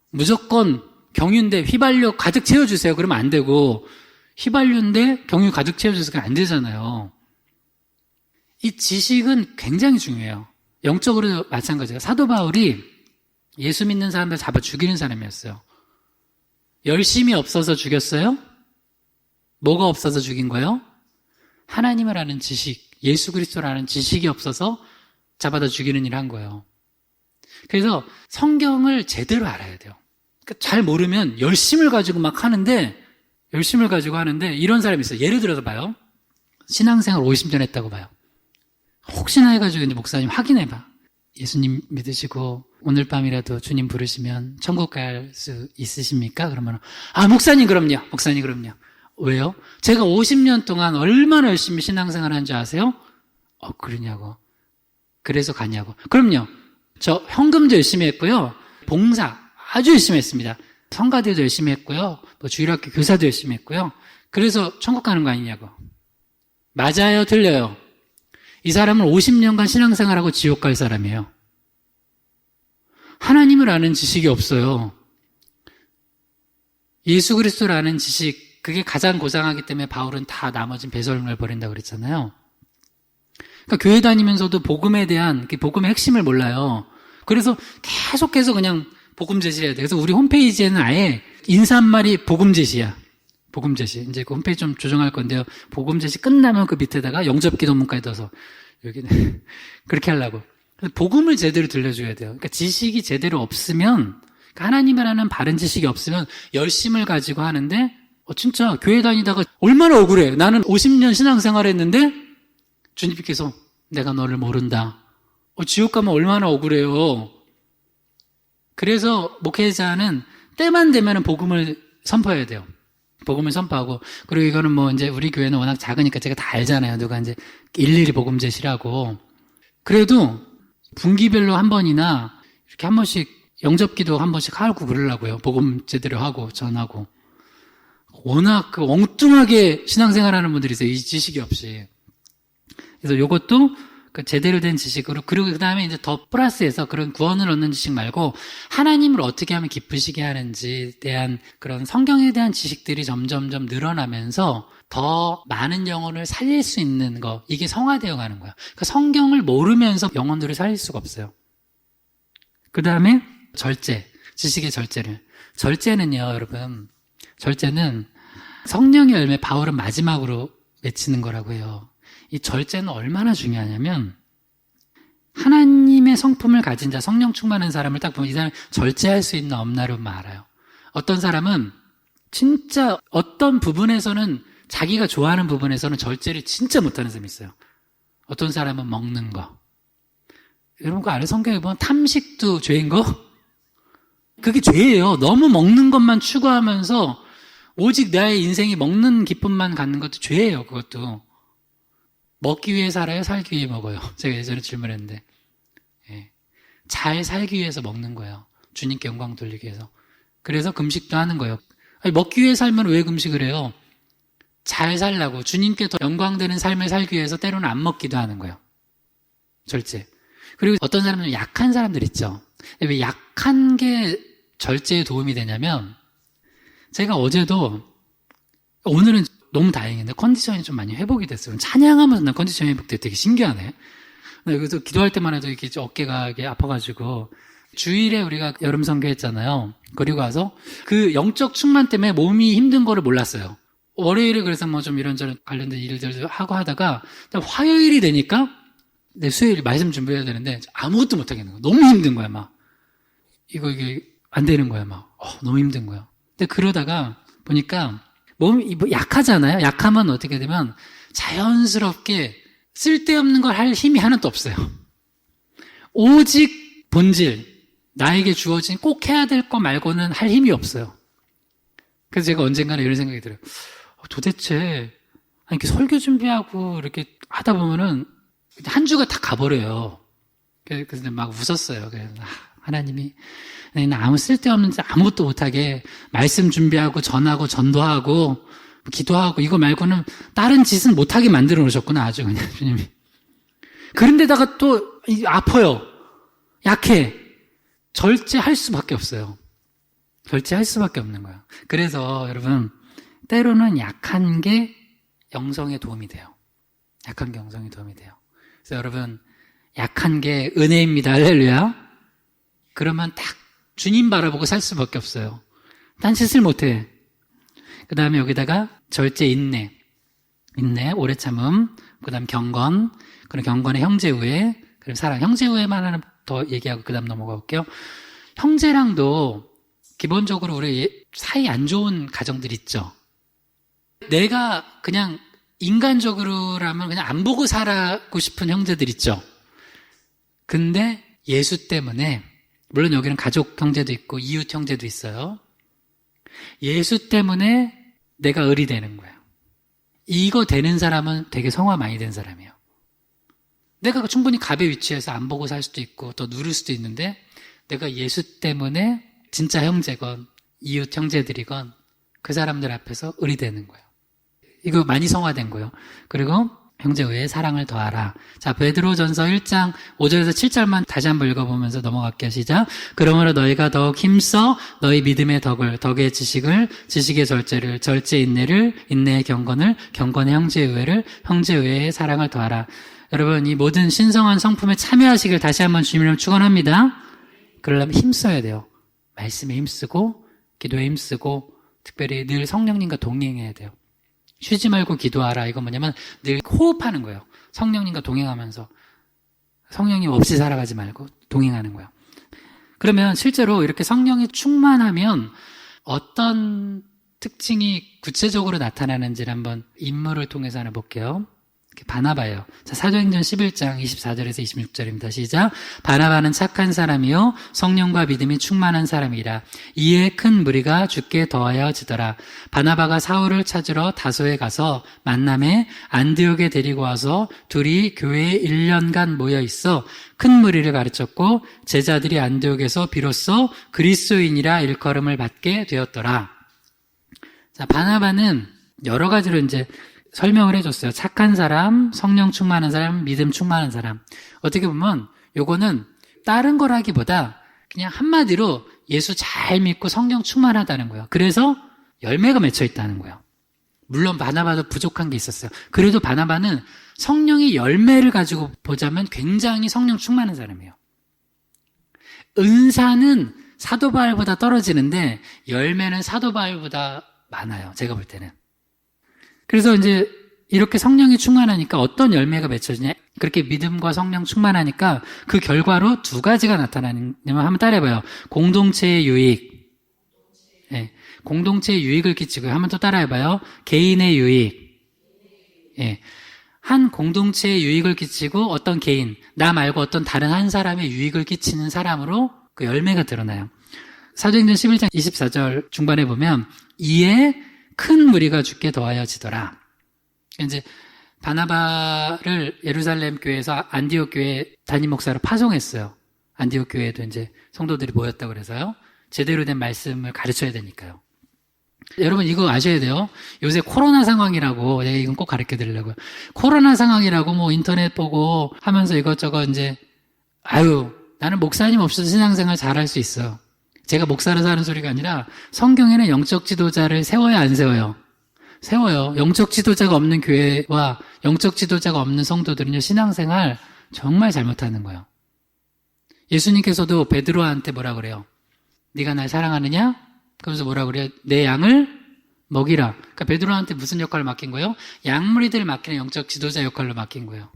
무조건 경유인데 휘발유 가득 채워주세요. 그러면 안 되고 휘발유인데 경유 가득 채워주세요. 그러면 안 되잖아요. 이 지식은 굉장히 중요해요. 영적으로 마찬가지예요. 사도 바울이 예수 믿는 사람들 잡아 죽이는 사람이었어요. 열심이 없어서 죽였어요? 뭐가 없어서 죽인 거예요? 하나님을 아는 지식, 예수 그리스도를 아는 지식이 없어서 잡아다 죽이는 일을 한 거예요. 그래서 성경을 제대로 알아야 돼요. 그러니까 잘 모르면 열심을 가지고 막 하는데 이런 사람이 있어요. 예를 들어서 봐요. 신앙생활 50년 했다고 봐요. 혹시나 해가지고 이제 목사님 확인해봐. 예수님 믿으시고 오늘 밤이라도 주님 부르시면 천국 갈 수 있으십니까? 그러면 목사님 그럼요. 목사님 그럼요. 왜요? 제가 50년 동안 얼마나 열심히 신앙생활 한 줄 아세요? 그러냐고. 그래서 가냐고. 그럼요. 저 현금도 열심히 했고요. 봉사 아주 열심히 했습니다. 성가대도 열심히 했고요. 주일학교 교사도 열심히 했고요. 그래서 천국 가는 거 아니냐고. 맞아요? 틀려요? 이 사람은 50년간 신앙생활하고 지옥 갈 사람이에요. 하나님을 아는 지식이 없어요. 예수 그리스도를 아는 지식, 그게 가장 고상하기 때문에 바울은 다 나머진 배설물을 버린다고 그랬잖아요. 그러니까 교회 다니면서도 복음에 대한, 복음의 핵심을 몰라요. 그래서 계속해서 그냥 복음 제시해야 돼요. 그래서 우리 홈페이지에는 아예 인사말이 복음 제시야. 복음 제시. 이제 그 홈페이지 좀 조정할 건데요. 복음 제시 끝나면 그 밑에다가 영접 기도문까지 넣어서 여기는 그렇게 하려고. 복음을 제대로 들려줘야 돼요. 그러니까 지식이 제대로 없으면, 그러니까 하나님을 아는 바른 지식이 없으면 열심을 가지고 하는데, 진짜 교회 다니다가 얼마나 억울해. 나는 50년 신앙생활 했는데 주님께서 내가 너를 모른다. 지옥 가면 얼마나 억울해요. 그래서 목회자는 때만 되면 복음을 선포해야 돼요. 복음을 선포하고, 그리고 이거는 이제 우리 교회는 워낙 작으니까 제가 다 알잖아요. 누가 이제 일일이 복음 제시라고. 그래도 분기별로 한 번이나 이렇게 한 번씩 영접기도 한 번씩 하고 그러려고요. 복음 제대로 하고 전하고. 워낙 엉뚱하게 신앙생활하는 분들이 있어요. 이 지식이 없이. 그래서 요것도 제대로 된 지식으로, 그리고 그 다음에 이제 더 플러스해서 그런 구원을 얻는 지식 말고 하나님을 어떻게 하면 기쁘시게 하는지에 대한 그런 성경에 대한 지식들이 점점점 늘어나면서 더 많은 영혼을 살릴 수 있는 거, 이게 성화되어 가는 거야. 그러니까 성경을 모르면서 영혼들을 살릴 수가 없어요. 그 다음에 절제, 지식의 절제는요, 여러분, 절제는 성령의 열매, 바울은 마지막으로 맺히는 거라고 해요. 이 절제는 얼마나 중요하냐면 하나님의 성품을 가진 자, 성령 충만한 사람을 딱 보면 이 사람이 절제할 수 있나 없나로 알아요. 어떤 사람은 진짜 어떤 부분에서는 자기가 좋아하는 부분에서는 절제를 진짜 못하는 사람이 있어요. 어떤 사람은 먹는 거. 여러분 그거 알아요? 성경에 보면 탐식도 죄인 거? 그게 죄예요. 너무 먹는 것만 추구하면서 오직 나의 인생이 먹는 기쁨만 갖는 것도 죄예요. 그것도. 먹기 위해 살아요? 살기 위해 먹어요? 제가 예전에 질문했는데. 예. 잘 살기 위해서 먹는 거예요. 주님께 영광 돌리기 위해서. 그래서 금식도 하는 거예요. 아니, 먹기 위해 살면 왜 금식을 해요? 잘 살라고 주님께 더 영광되는 삶을 살기 위해서 때로는 안 먹기도 하는 거예요. 절제. 그리고 어떤 사람들은 약한 사람들 있죠. 왜 약한 게 절제에 도움이 되냐면 제가 어제도 오늘은 너무 다행인데 컨디션이 좀 많이 회복이 됐어요. 찬양하면서 난 컨디션이 회복돼 되게 신기하네. 그래서 기도할 때만 해도 이렇게 어깨가 이렇게 아파가지고 주일에 우리가 여름 선교했잖아요. 그리고 와서 그 영적 충만 때문에 몸이 힘든 거를 몰랐어요. 월요일에 그래서 뭐 좀 이런저런 관련된 일들 하고 하다가 화요일이 되니까 내 수요일 말씀 준비해야 되는데 아무것도 못 하겠는 거야. 너무 힘든 거야, 막. 이게 안 되는 거야, 막. 너무 힘든 거야. 근데 그러다가 보니까 몸이 약하잖아요. 약하면 어떻게 되면 자연스럽게 쓸데없는 걸 할 힘이 하나도 없어요. 오직 본질, 나에게 주어진 꼭 해야 될 거 말고는 할 힘이 없어요. 그래서 제가 언젠가는 이런 생각이 들어요. 도대체 이렇게 설교 준비하고 이렇게 하다 보면은 한 주가 다 가버려요. 그래서 막 웃었어요. 그래서 하나님이 나 아무 쓸데없는 아무것도 못하게 말씀 준비하고 전하고 전도하고 기도하고 이거 말고는 다른 짓은 못하게 만들어 놓으셨구나. 아주 그냥 주님이. 그런데다가 또 아파요. 약해. 절제할 수밖에 없어요. 절제할 수밖에 없는 거예요. 그래서 여러분 때로는 약한 게 영성에 도움이 돼요. 약한 게 영성에 도움이 돼요. 그래서 여러분 약한 게 은혜입니다. 할렐루야. 그러면 딱 주님 바라보고 살 수밖에 없어요. 딴짓을 못해. 그 다음에 여기다가 절제 인내, 오래 참음, 그 다음 경건, 그리고 경건의 형제우애, 그리고 사랑. 형제우애만 하나 더 얘기하고 그 다음 넘어가 볼게요. 형제랑도 기본적으로 우리 사이 안 좋은 가정들 있죠. 내가 그냥 인간적으로라면 그냥 안 보고 살고 싶은 형제들 있죠. 근데 예수 때문에, 물론 여기는 가족 형제도 있고 이웃 형제도 있어요. 예수 때문에 내가 을이 되는 거예요. 이거 되는 사람은 되게 성화 많이 된 사람이에요. 내가 충분히 갑의 위치에서 안 보고 살 수도 있고 또 누를 수도 있는데 내가 예수 때문에 진짜 형제건 이웃 형제들이건 그 사람들 앞에서 을이 되는 거예요. 이거 많이 성화된 거예요. 그리고 형제 외에 사랑을 더하라. 자, 베드로전서 1장 5절에서 7절만 다시 한번 읽어보면서 넘어갈게요. 시작. 그러므로 너희가 더욱 힘써 너희 믿음의 덕의 지식을, 지식의 절제를, 절제 인내를, 인내의 경건을, 경건의 형제 의회를, 형제 의회의 사랑을 더하라. 여러분, 이 모든 신성한 성품에 참여하시길 다시 한번 주님을 축원합니다. 그러려면 힘써야 돼요. 말씀에 힘쓰고, 기도에 힘쓰고, 특별히 늘 성령님과 동행해야 돼요. 쉬지 말고 기도하라. 이건 뭐냐면 늘 호흡하는 거예요. 성령님과 동행하면서. 성령님 없이 살아가지 말고 동행하는 거예요. 그러면 실제로 이렇게 성령이 충만하면 어떤 특징이 구체적으로 나타나는지를 한번 인물을 통해서 하나 볼게요. 바나바예요. 자, 사도행전 11장 24절에서 26절입니다. 시작. 바나바는 착한 사람이요 성령과 믿음이 충만한 사람이라. 이에 큰 무리가 주께 더하여지더라. 바나바가 사울을 찾으러 다소에 가서 만남에 안디옥에 데리고 와서 둘이 교회에 1년간 모여 있어 큰 무리를 가르쳤고 제자들이 안디옥에서 비로소 그리스도인이라 일컬음을 받게 되었더라. 자, 바나바는 여러 가지로 이제 설명을 해줬어요. 착한 사람, 성령 충만한 사람, 믿음 충만한 사람. 어떻게 보면 요거는 다른 거라기보다 그냥 한마디로 예수 잘 믿고 성령 충만하다는 거예요. 그래서 열매가 맺혀 있다는 거예요. 물론 바나바도 부족한 게 있었어요. 그래도 바나바는 성령의 열매를 가지고 보자면 굉장히 성령 충만한 사람이에요. 은사는 사도 바울보다 떨어지는데 열매는 사도 바울보다 많아요. 제가 볼 때는. 그래서 이제 이렇게 성령이 충만하니까 어떤 열매가 맺혀지냐? 그렇게 믿음과 성령 충만하니까 그 결과로 두 가지가 나타나는, 한번 따라해봐요. 공동체의 유익. 예. 공동체의 유익을 끼치고요. 한번 또 따라해봐요. 개인의 유익. 예. 한 공동체의 유익을 끼치고 어떤 개인, 나 말고 어떤 다른 한 사람의 유익을 끼치는 사람으로 그 열매가 드러나요. 사도행전 11장 24절 중반에 보면 이에 큰 무리가 주께 더하여지더라. 이제 바나바를 예루살렘 교회에서 안디옥 교회 담임 목사로 파송했어요. 안디옥 교회에도 이제 성도들이 모였다고 그래서요. 제대로 된 말씀을 가르쳐야 되니까요. 여러분 이거 아셔야 돼요. 요새 코로나 상황이라고, 내가 이건 꼭 가르쳐 드리려고요. 코로나 상황이라고 뭐 인터넷 보고 하면서 이것저것 이제, 나는 목사님 없어도 신앙생활 잘할 수 있어. 제가 목사라서 하는 소리가 아니라 성경에는 영적 지도자를 세워야 안 세워요? 세워요. 영적 지도자가 없는 교회와 영적 지도자가 없는 성도들은요, 신앙생활 정말 잘못하는 거예요. 예수님께서도 베드로한테 뭐라 그래요? 네가 날 사랑하느냐? 그러면서 뭐라 그래요? 내 양을 먹이라. 그러니까 베드로한테 무슨 역할을 맡긴 거예요? 양무리들을 맡기는 영적 지도자 역할로 맡긴 거예요.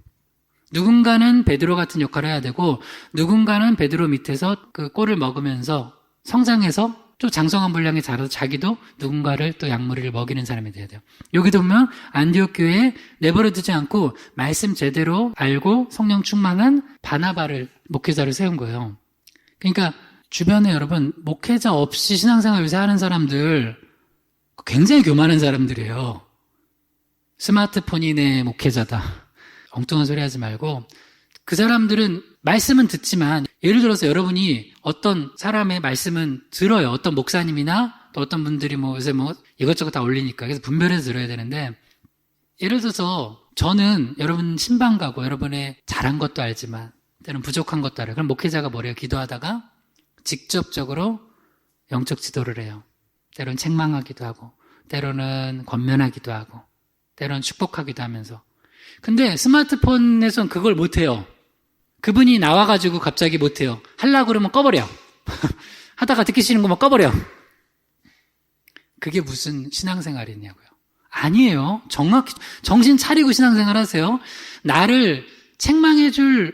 누군가는 베드로 같은 역할을 해야 되고 누군가는 베드로 밑에서 그 꼴을 먹으면서 성장해서 또 장성한 분량에 자라서 자기도 누군가를 또 양무리를 먹이는 사람이 돼야 돼요. 여기도 보면 안디옥 교회에 내버려 두지 않고 말씀 제대로 알고 성령 충만한 바나바를 목회자로 세운 거예요. 그러니까 주변에 여러분 목회자 없이 신앙생활 요새 하는 사람들 굉장히 교만한 사람들이에요. 스마트폰이 내 목회자다. 엉뚱한 소리 하지 말고 그 사람들은 말씀은 듣지만 예를 들어서 여러분이 어떤 사람의 말씀은 들어요. 어떤 목사님이나 또 어떤 분들이 뭐 요새 뭐 이것저것 다 올리니까 그래서 분별해서 들어야 되는데 예를 들어서 저는 여러분 신방 가고 여러분의 잘한 것도 알지만 때로는 부족한 것도 알아요. 그럼 목회자가 뭐래요? 기도하다가 직접적으로 영적 지도를 해요. 때로는 책망하기도 하고 때로는 권면하기도 하고 때로는 축복하기도 하면서 근데 스마트폰에선 그걸 못해요. 그분이 나와가지고 갑자기 못해요. 하려고 그러면 꺼버려. 하다가 듣기 싫은 거면 꺼버려. 그게 무슨 신앙생활이냐고요. 아니에요. 정확히 정신 차리고 신앙생활 하세요. 나를 책망해줄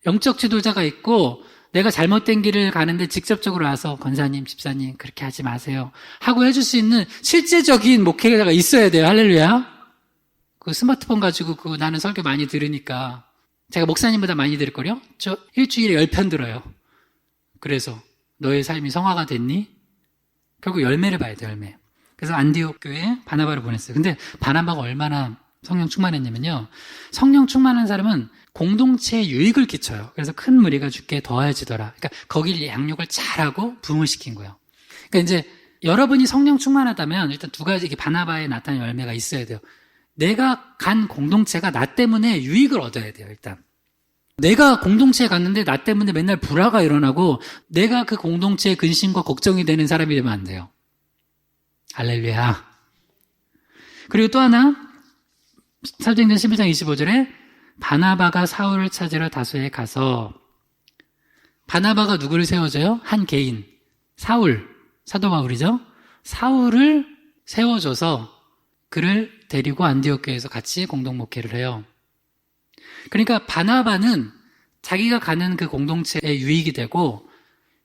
영적 지도자가 있고 내가 잘못된 길을 가는데 직접적으로 와서 권사님, 집사님 그렇게 하지 마세요 하고 해줄 수 있는 실제적인 목회자가 있어야 돼요. 할렐루야. 그 스마트폰 가지고 그 나는 설교 많이 들으니까 제가 목사님보다 많이 들을걸요? 저 일주일에 10편 들어요. 그래서 너의 삶이 성화가 됐니? 결국 열매를 봐야 돼, 열매. 그래서 안디옥 교회에 바나바를 보냈어요. 근데 바나바가 얼마나 성령 충만했냐면요. 성령 충만한 사람은 공동체에 유익을 끼쳐요. 그래서 큰 무리가 주께 더해지더라. 그러니까 거길 양육을 잘하고 부흥을 시킨 거예요. 그러니까 이제 여러분이 성령 충만하다면 일단 두 가지 이게 바나바에 나타난 열매가 있어야 돼요. 내가 간 공동체가 나 때문에 유익을 얻어야 돼요, 일단. 내가 공동체에 갔는데 나 때문에 맨날 불화가 일어나고 내가 그 공동체의 근심과 걱정이 되는 사람이 되면 안 돼요. 할렐루야. 그리고 또 하나, 사도행전 11장 25절에 바나바가 사울을 찾으러 다소에 가서 바나바가 누구를 세워줘요? 한 개인, 사울, 사도 바울이죠. 사울을 세워줘서 그를 데리고 안디옥 교회에서 같이 공동 목회를 해요. 그러니까 바나바는 자기가 가는 그 공동체의 유익이 되고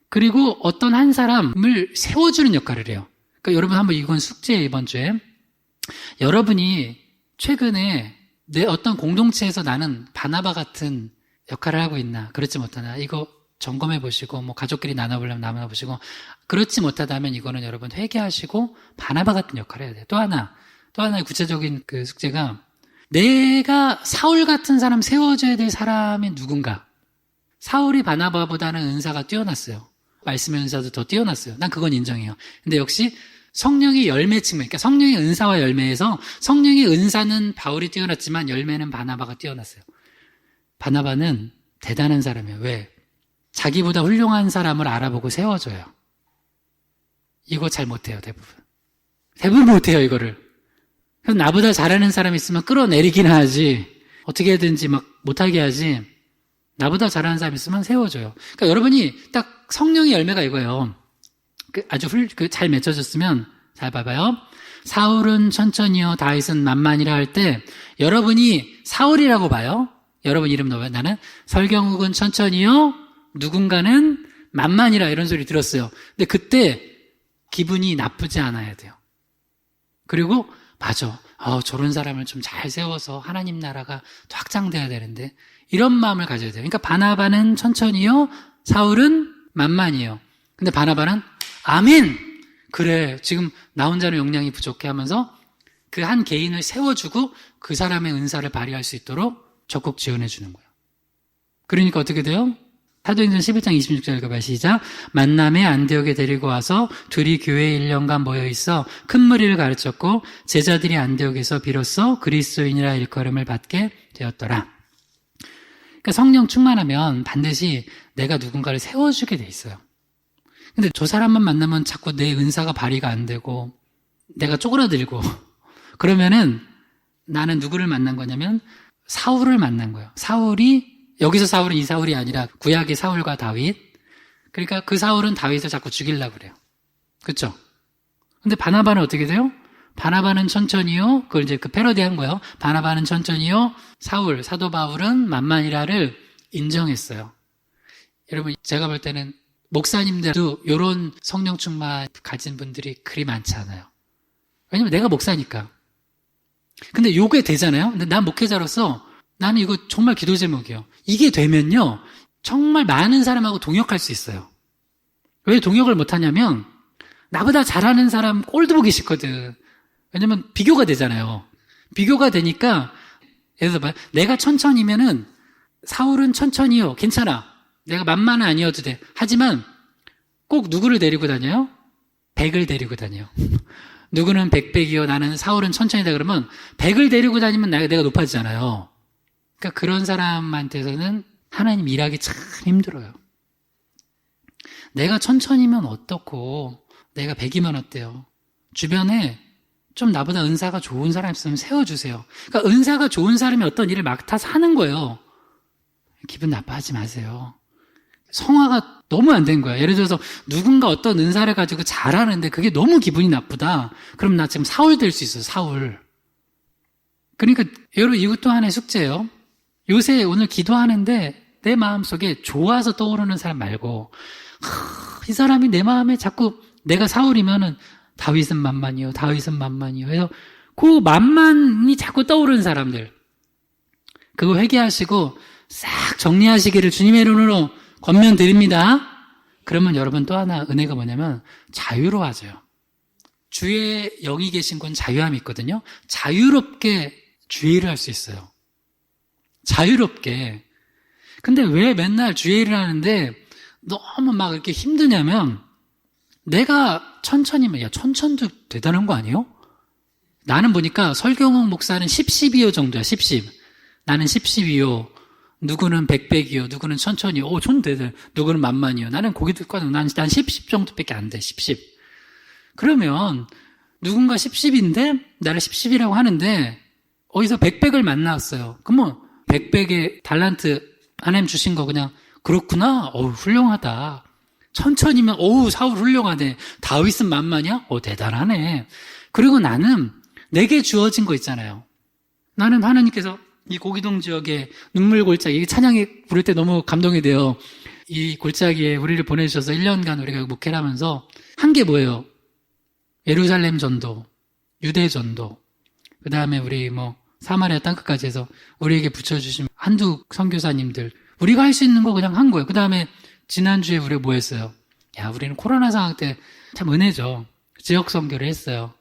그리고 어떤 한 사람을 세워주는 역할을 해요. 그러니까 여러분 한번 이건 숙제예요, 이번 주에. 여러분이 최근에 내 어떤 공동체에서 나는 바나바 같은 역할을 하고 있나, 그렇지 못하나, 이거 점검해 보시고, 뭐 가족끼리 나눠보려면 나눠보시고, 그렇지 못하다면 이거는 여러분 회개하시고 바나바 같은 역할을 해야 돼요. 또 하나의 구체적인 그 숙제가 내가 사울 같은 사람 세워줘야 될 사람이 누군가. 사울이 바나바보다는 은사가 뛰어났어요. 말씀의 은사도 더 뛰어났어요. 난 그건 인정해요. 근데 역시 성령의 열매 측면, 그러니까 성령의 은사와 열매에서 성령의 은사는 바울이 뛰어났지만 열매는 바나바가 뛰어났어요. 바나바는 대단한 사람이에요. 왜? 자기보다 훌륭한 사람을 알아보고 세워줘요. 이거 잘 못해요, 대부분. 대부분 못해요, 이거를. 그래서 나보다 잘하는 사람이 있으면 끌어내리긴 하지. 어떻게든지 막 못하게 하지. 나보다 잘하는 사람이 있으면 세워줘요. 그러니까 여러분이 딱 성령의 열매가 이거예요. 아주 잘 맺혀졌으면, 잘 봐봐요. 사울은 천천히요, 다윗은 만만이라 할 때, 여러분이 사울이라고 봐요. 여러분 이름 넣어요. 나는 설경욱은 천천히요, 누군가는 만만이라 이런 소리 들었어요. 근데 그때 기분이 나쁘지 않아야 돼요. 그리고 맞아. 저런 사람을 좀 잘 세워서 하나님 나라가 더 확장돼야 되는데 이런 마음을 가져야 돼요. 그러니까 바나바는 천천히요, 사울은 만만이요. 근데 바나바는 아멘. 그래, 지금 나 혼자는 역량이 부족해 하면서 그 한 개인을 세워주고 그 사람의 은사를 발휘할 수 있도록 적극 지원해 주는 거예요. 그러니까 어떻게 돼요? 사도행전 11장 26절 읽어봐요. 시작. 만남에 안디옥에 데리고 와서 둘이 교회에 1년간 모여있어 큰 무리를 가르쳤고 제자들이 안디옥에서 비로소 그리스도인이라 일컬음을 받게 되었더라. 그러니까 성령 충만하면 반드시 내가 누군가를 세워주게 돼 있어요. 근데 저 사람만 만나면 자꾸 내 은사가 발휘가 안 되고 내가 쪼그라들고 그러면은 나는 누구를 만난 거냐면 사울을 만난 거예요. 여기서 사울은 이 사울이 아니라 구약의 사울과 다윗. 그러니까 그 사울은 다윗을 자꾸 죽이려고 그래요. 그렇죠? 근데 바나바는 어떻게 돼요? 바나바는 천천히요. 그걸 이제 패러디한 거예요. 바나바는 천천히요. 사도 바울은 만만이라를 인정했어요. 여러분, 제가 볼 때는 목사님들도 이런 성령 충만 가진 분들이 그리 많지 않아요. 왜냐면 내가 목사니까. 근데 요게 되잖아요. 근데 난 목회자로서 나는 이거 정말 기도 제목이에요. 이게 되면요, 정말 많은 사람하고 동역할 수 있어요. 왜 동역을 못하냐면 나보다 잘하는 사람 꼴도 보기 싫거든. 왜냐면 비교가 되잖아요. 비교가 되니까 예를 들어 봐요. 내가 천천히면은 사울은 천천히요. 괜찮아. 내가 만만은 아니어도 돼. 하지만 꼭 누구를 데리고 다녀요? 백을 데리고 다녀요. 누구는 백백이요. 나는 사울은 천천히다 그러면 백을 데리고 다니면 내가 높아지잖아요. 그러니까 그런 사람한테서는 하나님 일하기 참 힘들어요. 내가 천천히면 어떻고 내가 백이면 어때요? 주변에 좀 나보다 은사가 좋은 사람 있으면 세워주세요. 그러니까 은사가 좋은 사람이 어떤 일을 맡아서 하는 거예요. 기분 나빠하지 마세요. 성화가 너무 안 된 거야. 예를 들어서 누군가 어떤 은사를 가지고 잘하는데 그게 너무 기분이 나쁘다. 그럼 나 지금 사울 될 수 있어요. 사울. 그러니까 여러분 이것도 하나의 숙제예요. 요새 오늘 기도하는데 내 마음속에 좋아서 떠오르는 사람 말고 이 사람이 내 마음에 자꾸 내가 사울이면은 다윗은 만만이요. 다윗은 만만이요. 그래서 그 만만이 자꾸 떠오르는 사람들 그거 회개하시고 싹 정리하시기를 주님의 이름으로 권면드립니다. 그러면 여러분 또 하나 은혜가 뭐냐면 자유로워져요. 주의 영이 계신 건 자유함이 있거든요. 자유롭게 주의 일을 할 수 있어요. 자유롭게. 근데 왜 맨날 주의 일을 하는데 너무 막 이렇게 힘드냐면 내가 천천히면 야 천천도 대단한 거 아니에요? 나는 보니까 설경욱 목사는 10, 12호 정도야. 10. 나는 10, 12호. 누구는 100이요. 누구는 천천히요. 전 대단. 누구는 만만이요. 나는 고기 듣거든. 난 10 정도밖에 안 돼. 10. 그러면 누군가 10인데 나를 10이라고 하는데 어디서 100을 만났어요. 그러면 100의 달란트 하나님 주신 거 그냥 그렇구나. 훌륭하다. 천천히면 사울 훌륭하네. 다윗은 만만이야? 대단하네. 그리고 나는 내게 주어진 거 있잖아요. 나는 하나님께서 이 고기동 지역에 눈물 골짜기, 이 찬양이 부를 때 너무 감동이 돼요. 이 골짜기에 우리를 보내주셔서 1년간 우리가 목회를 하면서 한 게 뭐예요? 예루살렘 전도, 유대 전도, 그 다음에 우리 사마리아 땅끝까지 해서 우리에게 붙여주신 한두 선교사님들, 우리가 할 수 있는 거 그냥 한 거예요. 그 다음에 지난주에 우리가 뭐 했어요? 우리는 코로나 상황 때 참 은혜죠. 지역 선교를 했어요.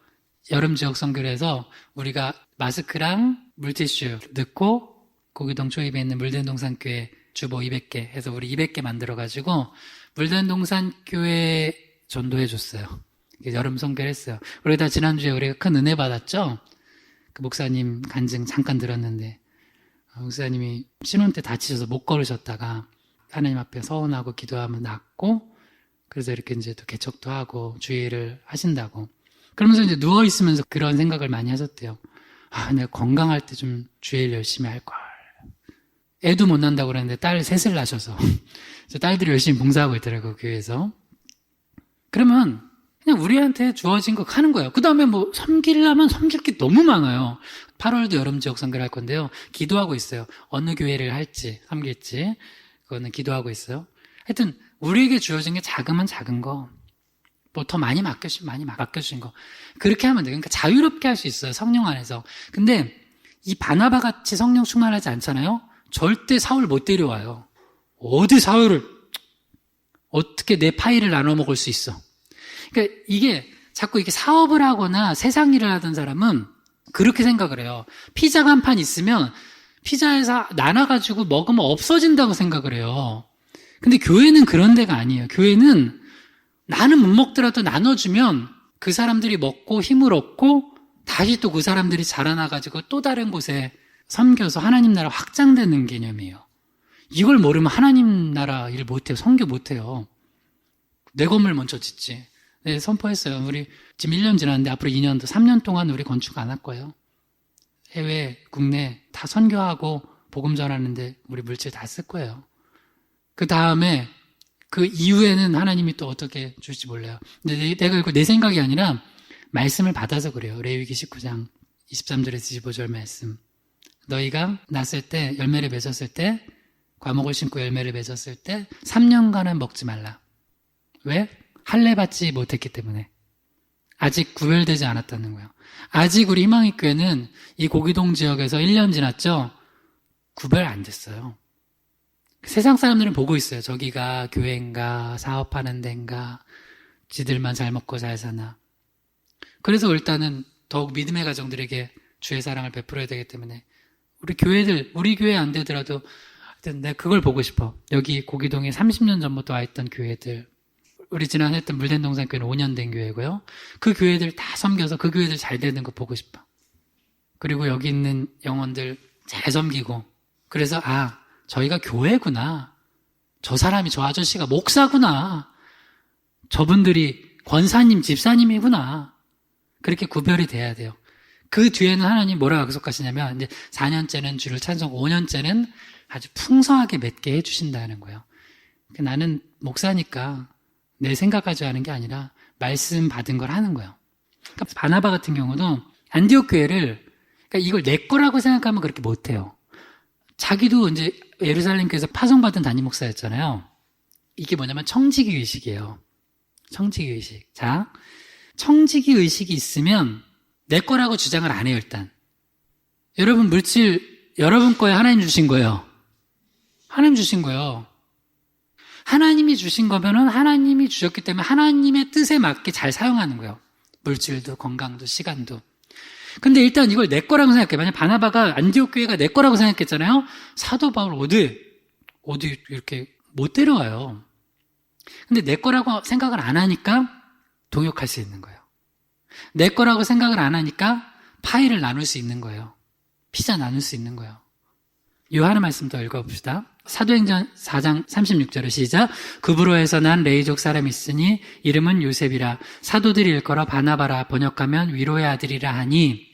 여름 지역 선교를 해서 우리가 마스크랑 물티슈 넣고 고기동 초입에 있는 물된동산교회 주보 200개 해서 우리 200개 만들어가지고 물된동산교회 전도해줬어요. 여름 선교를 했어요. 그러다 지난주에 우리가 큰 은혜 받았죠? 그 목사님 간증 잠깐 들었는데 목사님이 신혼 때 다치셔서 못 걸으셨다가 하나님 앞에 서원하고 기도하면 낫고 그래서 이렇게 이제 또 개척도 하고 주의를 하신다고 그러면서 이제 누워있으면서 그런 생각을 많이 하셨대요. 내가 건강할 때 좀 주의를 열심히 할걸. 애도 못 난다고 그러는데 딸 셋을 낳으셔서 딸들이 열심히 봉사하고 있더라고요, 교회에서. 그러면 그냥 우리한테 주어진 거 하는 거예요. 그 다음에 뭐 섬기려면 섬길 게 너무 많아요. 8월도 여름 지역 선교를 할 건데요. 기도하고 있어요. 어느 교회를 할지, 섬길지. 그거는 기도하고 있어요. 하여튼 우리에게 주어진 게 작으면 작은 거, 뭐 더 많이 맡겨주시면 많이 맡겨주신 거, 그렇게 하면 돼요. 그러니까 자유롭게 할 수 있어요, 성령 안에서. 근데 이 바나바 같이 성령 충만하지 않잖아요. 절대 사울 못 데려와요. 어디 사울을 어떻게 내 파일을 나눠 먹을 수 있어? 그러니까 이게 자꾸 이게 사업을 하거나 세상 일을 하던 사람은 그렇게 생각을 해요. 피자가 한 판 있으면 피자에서 나눠가지고 먹으면 없어진다고 생각을 해요. 근데 교회는 그런 데가 아니에요. 교회는 나는 못 먹더라도 나눠주면 그 사람들이 먹고 힘을 얻고 다시 또 그 사람들이 자라나가지고 또 다른 곳에 섬겨서 하나님 나라 확장되는 개념이에요. 이걸 모르면 하나님 나라 일 못해요. 선교 못해요. 내 건물 먼저 짓지. 네, 선포했어요. 우리 지금 1년 지났는데 앞으로 2년도, 3년 동안 우리 건축 안 할 거예요. 해외, 국내 다 선교하고 복음 전하는데 우리 물질 다 쓸 거예요. 그 다음에 그 이후에는 하나님이 또 어떻게 줄지 몰라요. 근데 내가 이거 내 생각이 아니라 말씀을 받아서 그래요. 레위기 19장 23절에서 25절 말씀. 너희가 났을 때, 열매를 맺었을 때, 과목을 심고 열매를 맺었을 때 3년간은 먹지 말라. 왜? 할례 받지 못했기 때문에. 아직 구별되지 않았다는 거예요. 아직 우리 희망의 교회는 이 고기동 지역에서 1년 지났죠? 구별 안 됐어요. 세상 사람들은 보고 있어요. 저기가 교회인가, 사업하는 데인가, 지들만 잘 먹고 잘 사나. 그래서 일단은 더욱 믿음의 가정들에게 주의 사랑을 베풀어야 되기 때문에 우리 교회들, 우리 교회 안 되더라도 하여튼 내가 그걸 보고 싶어. 여기 고기동에 30년 전부터 와 있던 교회들, 우리 지난 했던 물된 동산 교회는 5년 된 교회고요. 그 교회들 다 섬겨서 그 교회들 잘 되는 거 보고 싶어. 그리고 여기 있는 영혼들 잘 섬기고, 그래서 저희가 교회구나. 저 사람이, 저 아저씨가 목사구나. 저분들이 권사님, 집사님이구나. 그렇게 구별이 돼야 돼요. 그 뒤에는 하나님 뭐라고 약속하시냐면, 이제 4년째는 주를 찬송하고 5년째는 아주 풍성하게 맺게 해주신다는 거예요. 나는 목사니까 내 생각가지고 하는 게 아니라 말씀 받은 걸 하는 거예요. 그러니까 바나바 같은 경우도 안디옥 교회를, 그러니까 이걸 내 거라고 생각하면 그렇게 못해요. 자기도 이제 예루살렘 교회에서 파송받은 담임 목사였잖아요. 이게 뭐냐면 청지기 의식이에요. 청지기 의식. 자, 청지기 의식이 있으면 내 거라고 주장을 안 해요, 일단. 여러분 물질 여러분 거에 하나님 주신 거예요. 하나님 주신 거예요. 하나님이 주신 거면은 하나님이 주셨기 때문에 하나님의 뜻에 맞게 잘 사용하는 거예요. 물질도, 건강도, 시간도. 근데 일단 이걸 내 거라고 생각해. 만약 바나바가 안디옥 교회가 내 거라고 생각했잖아요. 사도 바울 어디 이렇게 못 데려와요. 근데 내 거라고 생각을 안 하니까 동역할 수 있는 거예요. 내 거라고 생각을 안 하니까 파이를 나눌 수 있는 거예요. 피자 나눌 수 있는 거예요. 이 하나 말씀 더 읽어봅시다. 사도행전 4장 36절을 시작. 급으로에서 난 레이족 사람이 있으니 이름은 요셉이라. 사도들이 일컬어 바나바라. 번역하면 위로의 아들이라 하니.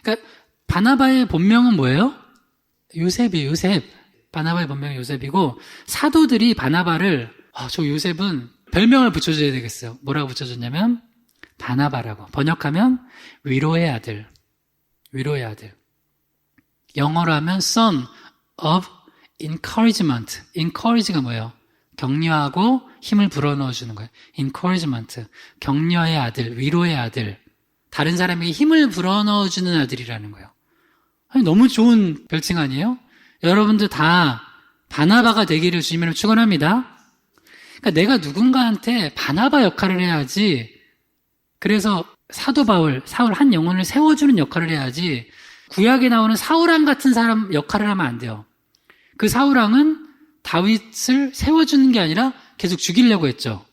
그러니까 바나바의 본명은 뭐예요? 요셉이에요. 요셉. 바나바의 본명은 요셉이고, 사도들이 바나바를 저 요셉은 별명을 붙여줘야 되겠어요. 뭐라고 붙여줬냐면 바나바라고. 번역하면 위로의 아들. 위로의 아들. 영어로 하면 son of encouragement. encourage가 뭐예요? 격려하고 힘을 불어넣어주는 거예요. encouragement. 격려의 아들, 위로의 아들. 다른 사람에게 힘을 불어넣어주는 아들이라는 거예요. 아니, 너무 좋은 별칭 아니에요? 여러분들 다 바나바가 되기를 주님으로 축원합니다. 그러니까 내가 누군가한테 바나바 역할을 해야지. 그래서 사도 바울, 사울 한 영혼을 세워주는 역할을 해야지. 구약에 나오는 사울왕 같은 사람 역할을 하면 안 돼요. 그 사울왕은 다윗을 세워주는 게 아니라 계속 죽이려고 했죠.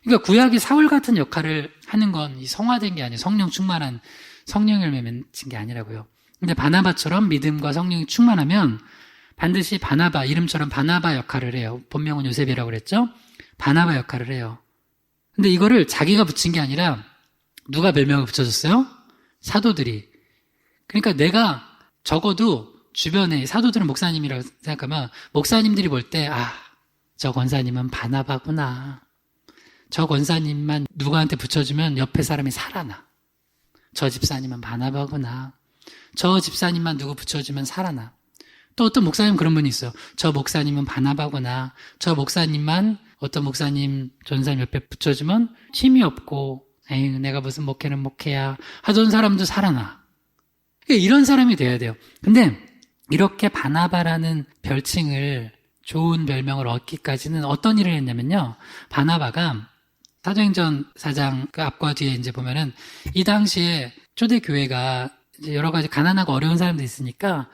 그러니까 구약이 사울 같은 역할을 하는 건 이 성화된 게 아니에요. 성령 충만한 성령을 맺은 게 아니라고요. 근데 바나바처럼 믿음과 성령이 충만하면 반드시 바나바, 이름처럼 바나바 역할을 해요. 본명은 요셉이라고 그랬죠? 바나바 역할을 해요. 근데 이거를 자기가 붙인 게 아니라 누가 별명을 붙여줬어요? 사도들이. 그러니까 내가 적어도 주변에 사도들은 목사님이라고 생각하면 목사님들이 볼 때 저 권사님은 바나바구나. 저 권사님만 누구한테 붙여주면 옆에 사람이 살아나. 저 집사님은 바나바구나. 저 집사님만 누구 붙여주면 살아나. 또 어떤 목사님 그런 분이 있어요. 저 목사님은 바나바구나. 저 목사님만 어떤 목사님, 전사님 옆에 붙여주면 힘이 없고 에이 내가 무슨 목회는 목회야 하던 사람도 살아나. 이런 사람이 돼야 돼요. 근데 이렇게 바나바라는 별칭을 좋은 별명을 얻기까지는 어떤 일을 했냐면요. 바나바가 사도행전 4장 그 앞과 뒤에 이제 보면은 이 당시에 초대교회가 이제 여러 가지 가난하고 어려운 사람들이 있으니까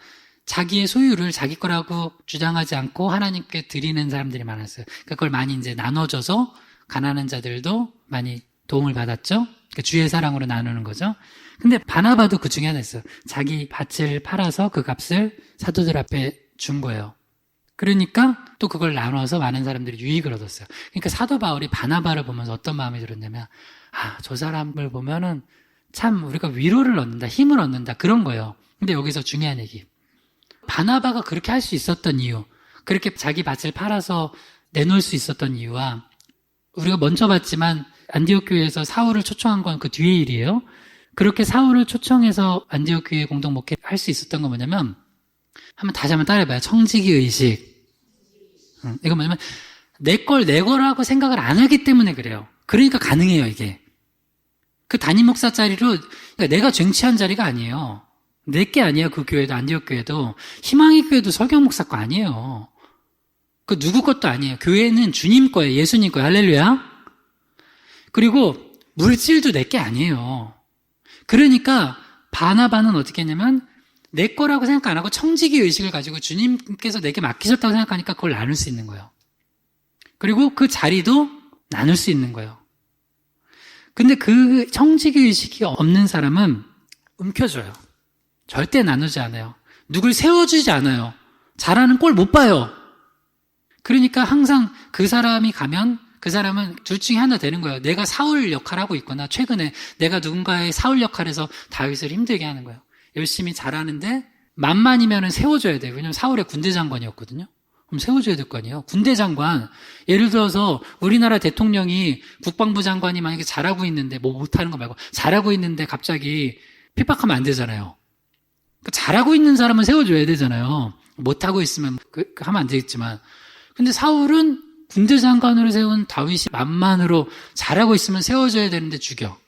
자기의 소유를 자기 거라고 주장하지 않고 하나님께 드리는 사람들이 많았어요. 그러니까 그걸 많이 이제 나눠줘서 가난한 자들도 많이 도움을 받았죠. 그러니까 주의 사랑으로 나누는 거죠. 근데 바나바도 그 중에 하나 있어요. 자기 밭을 팔아서 그 값을 사도들 앞에 준 거예요. 그러니까 또 그걸 나눠서 많은 사람들이 유익을 얻었어요. 그러니까 사도 바울이 바나바를 보면서 어떤 마음이 들었냐면 저 사람을 보면은 참 우리가 위로를 얻는다, 힘을 얻는다 그런 거예요. 근데 여기서 중요한 얘기. 바나바가 그렇게 할 수 있었던 이유, 그렇게 자기 밭을 팔아서 내놓을 수 있었던 이유와 우리가 먼저 봤지만 안디옥 교회에서 사울을 초청한 건 그 뒤의 일이에요. 그렇게 사울을 초청해서 안디옥 교회 공동 목회 할 수 있었던 건 뭐냐면 한번 다시 한번 따라해봐요. 청지기 의식. 이거 뭐냐면 내 거라고 생각을 안 하기 때문에 그래요. 그러니까 가능해요, 이게. 그 담임 목사 자리로 그러니까 내가 쟁취한 자리가 아니에요. 내 게 아니에요. 그 교회도 안디옥 교회도 희망의 교회도 설경 목사 거 아니에요. 그 누구 것도 아니에요. 교회는 주님 거예요. 예수님 거예요. 할렐루야. 그리고 물질도 내 게 아니에요. 그러니까 바나바는 어떻게 했냐면 내 거라고 생각 안 하고 청지기 의식을 가지고 주님께서 내게 맡기셨다고 생각하니까 그걸 나눌 수 있는 거예요. 그리고 그 자리도 나눌 수 있는 거예요. 근데 그 청지기 의식이 없는 사람은 움켜줘요. 절대 나누지 않아요. 누굴 세워주지 않아요. 잘하는 꼴 못 봐요. 그러니까 항상 그 사람이 가면 그 사람은 둘 중에 하나 되는 거예요. 내가 사울 역할을 하고 있거나 최근에 내가 누군가의 사울 역할에서 다윗을 힘들게 하는 거예요. 열심히 잘하는데 만만이면은 세워줘야 돼요. 왜냐면 사울의 군대 장관이었거든요. 그럼 세워줘야 될 거 아니에요. 군대 장관. 예를 들어서 우리나라 대통령이 국방부 장관이 만약에 잘하고 있는데 뭐 못하는 거 말고 잘하고 있는데 갑자기 핍박하면 안 되잖아요. 잘하고 있는 사람은 세워줘야 되잖아요. 못하고 있으면 하면 안 되겠지만. 근데 사울은 군대 장관으로 세운 다윗이 만만으로 잘하고 있으면 세워줘야 되는데 죽여.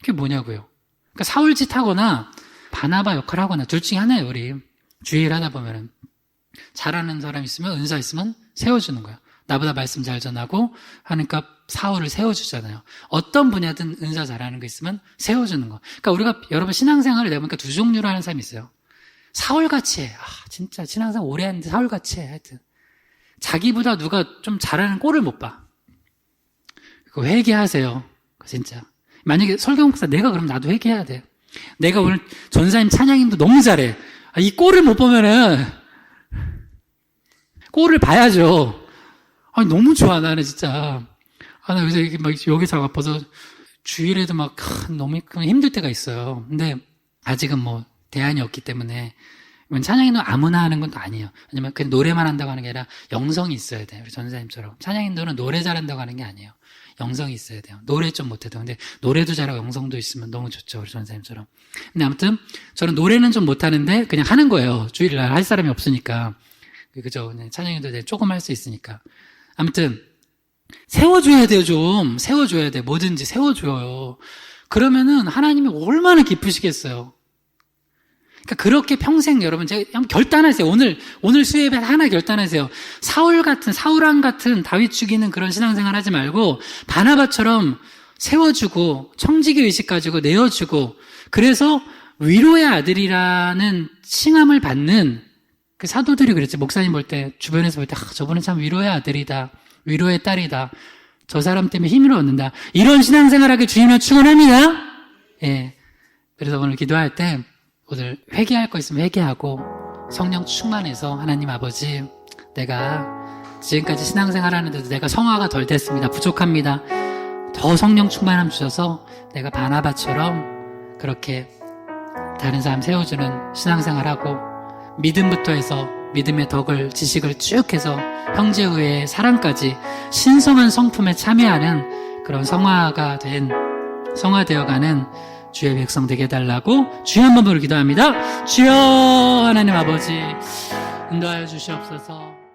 그게 뭐냐고요. 그러니까 사울짓 하거나 바나바 역할 하거나 둘 중에 하나예요. 우리 주의를 하다 보면은 잘하는 사람 있으면 은사 있으면 세워주는 거야. 나보다 말씀 잘 전하고 하니까 사울을 세워주잖아요. 어떤 분야든 은사 잘하는 거 있으면 세워주는 거. 그러니까 우리가 여러분 신앙생활을 내보니까 두 종류로 하는 사람이 있어요. 사울같이 해. 진짜 신앙생활 오래 하는데 사울같이 해. 하여튼 자기보다 누가 좀 잘하는 꼴을 못 봐. 그거 회개하세요. 진짜. 만약에 설교 목사 내가 그럼 나도 회개해야 돼. 내가 오늘 전사님 찬양님도 너무 잘해. 이 꼴을 못 보면은 꼴을 봐야죠. 너무 좋아 나는 진짜. 나 요새 이렇게 막 여기서 아파서 주일에도 막 너무 힘들 때가 있어요. 근데 아직은 뭐 대안이 없기 때문에 찬양인도 아무나 하는 건 아니에요. 왜냐면 그냥 노래만 한다고 하는 게 아니라 영성이 있어야 돼요. 우리 전사님처럼. 찬양인도는 노래 잘한다고 하는 게 아니에요. 영성이 있어야 돼요. 노래 좀 못해도. 근데 노래도 잘하고 영성도 있으면 너무 좋죠. 우리 전사님처럼. 근데 아무튼 저는 노래는 좀 못하는데 그냥 하는 거예요. 주일날 할 사람이 없으니까. 그죠? 찬양인도 조금 할 수 있으니까. 아무튼 세워줘야 돼요. 좀 세워줘야 돼. 뭐든지 세워줘요. 그러면은 하나님이 얼마나 기쁘시겠어요. 그러니까 그렇게 평생 여러분 제가 한번 결단하세요. 오늘 수요예배 하나 결단하세요. 사울왕 같은 다윗 죽이는 그런 신앙생활 하지 말고 바나바처럼 세워주고 청지기 의식 가지고 내어주고 그래서 위로의 아들이라는 칭함을 받는 그 사도들이 그랬지. 목사님 볼 때 주변에서 볼 때 저분은 참 위로의 아들이다. 위로의 딸이다. 저 사람 때문에 힘을 얻는다. 이런 신앙생활하길 주님을 축원합니다. 예. 그래서 오늘 기도할 때 오늘 회개할 거 있으면 회개하고 성령 충만해서 하나님 아버지 내가 지금까지 신앙생활 하는데도 내가 성화가 덜 됐습니다. 부족합니다. 더 성령 충만함 주셔서 내가 바나바처럼 그렇게 다른 사람 세워주는 신앙생활하고 믿음부터 해서 믿음의 덕을, 지식을 쭉 해서 형제 의의 사랑까지 신성한 성품에 참여하는 그런 성화되어가는 주의 백성 되게 해달라고 주여 한번 부르 기도합니다. 주여 하나님 아버지 인도하여 주시옵소서.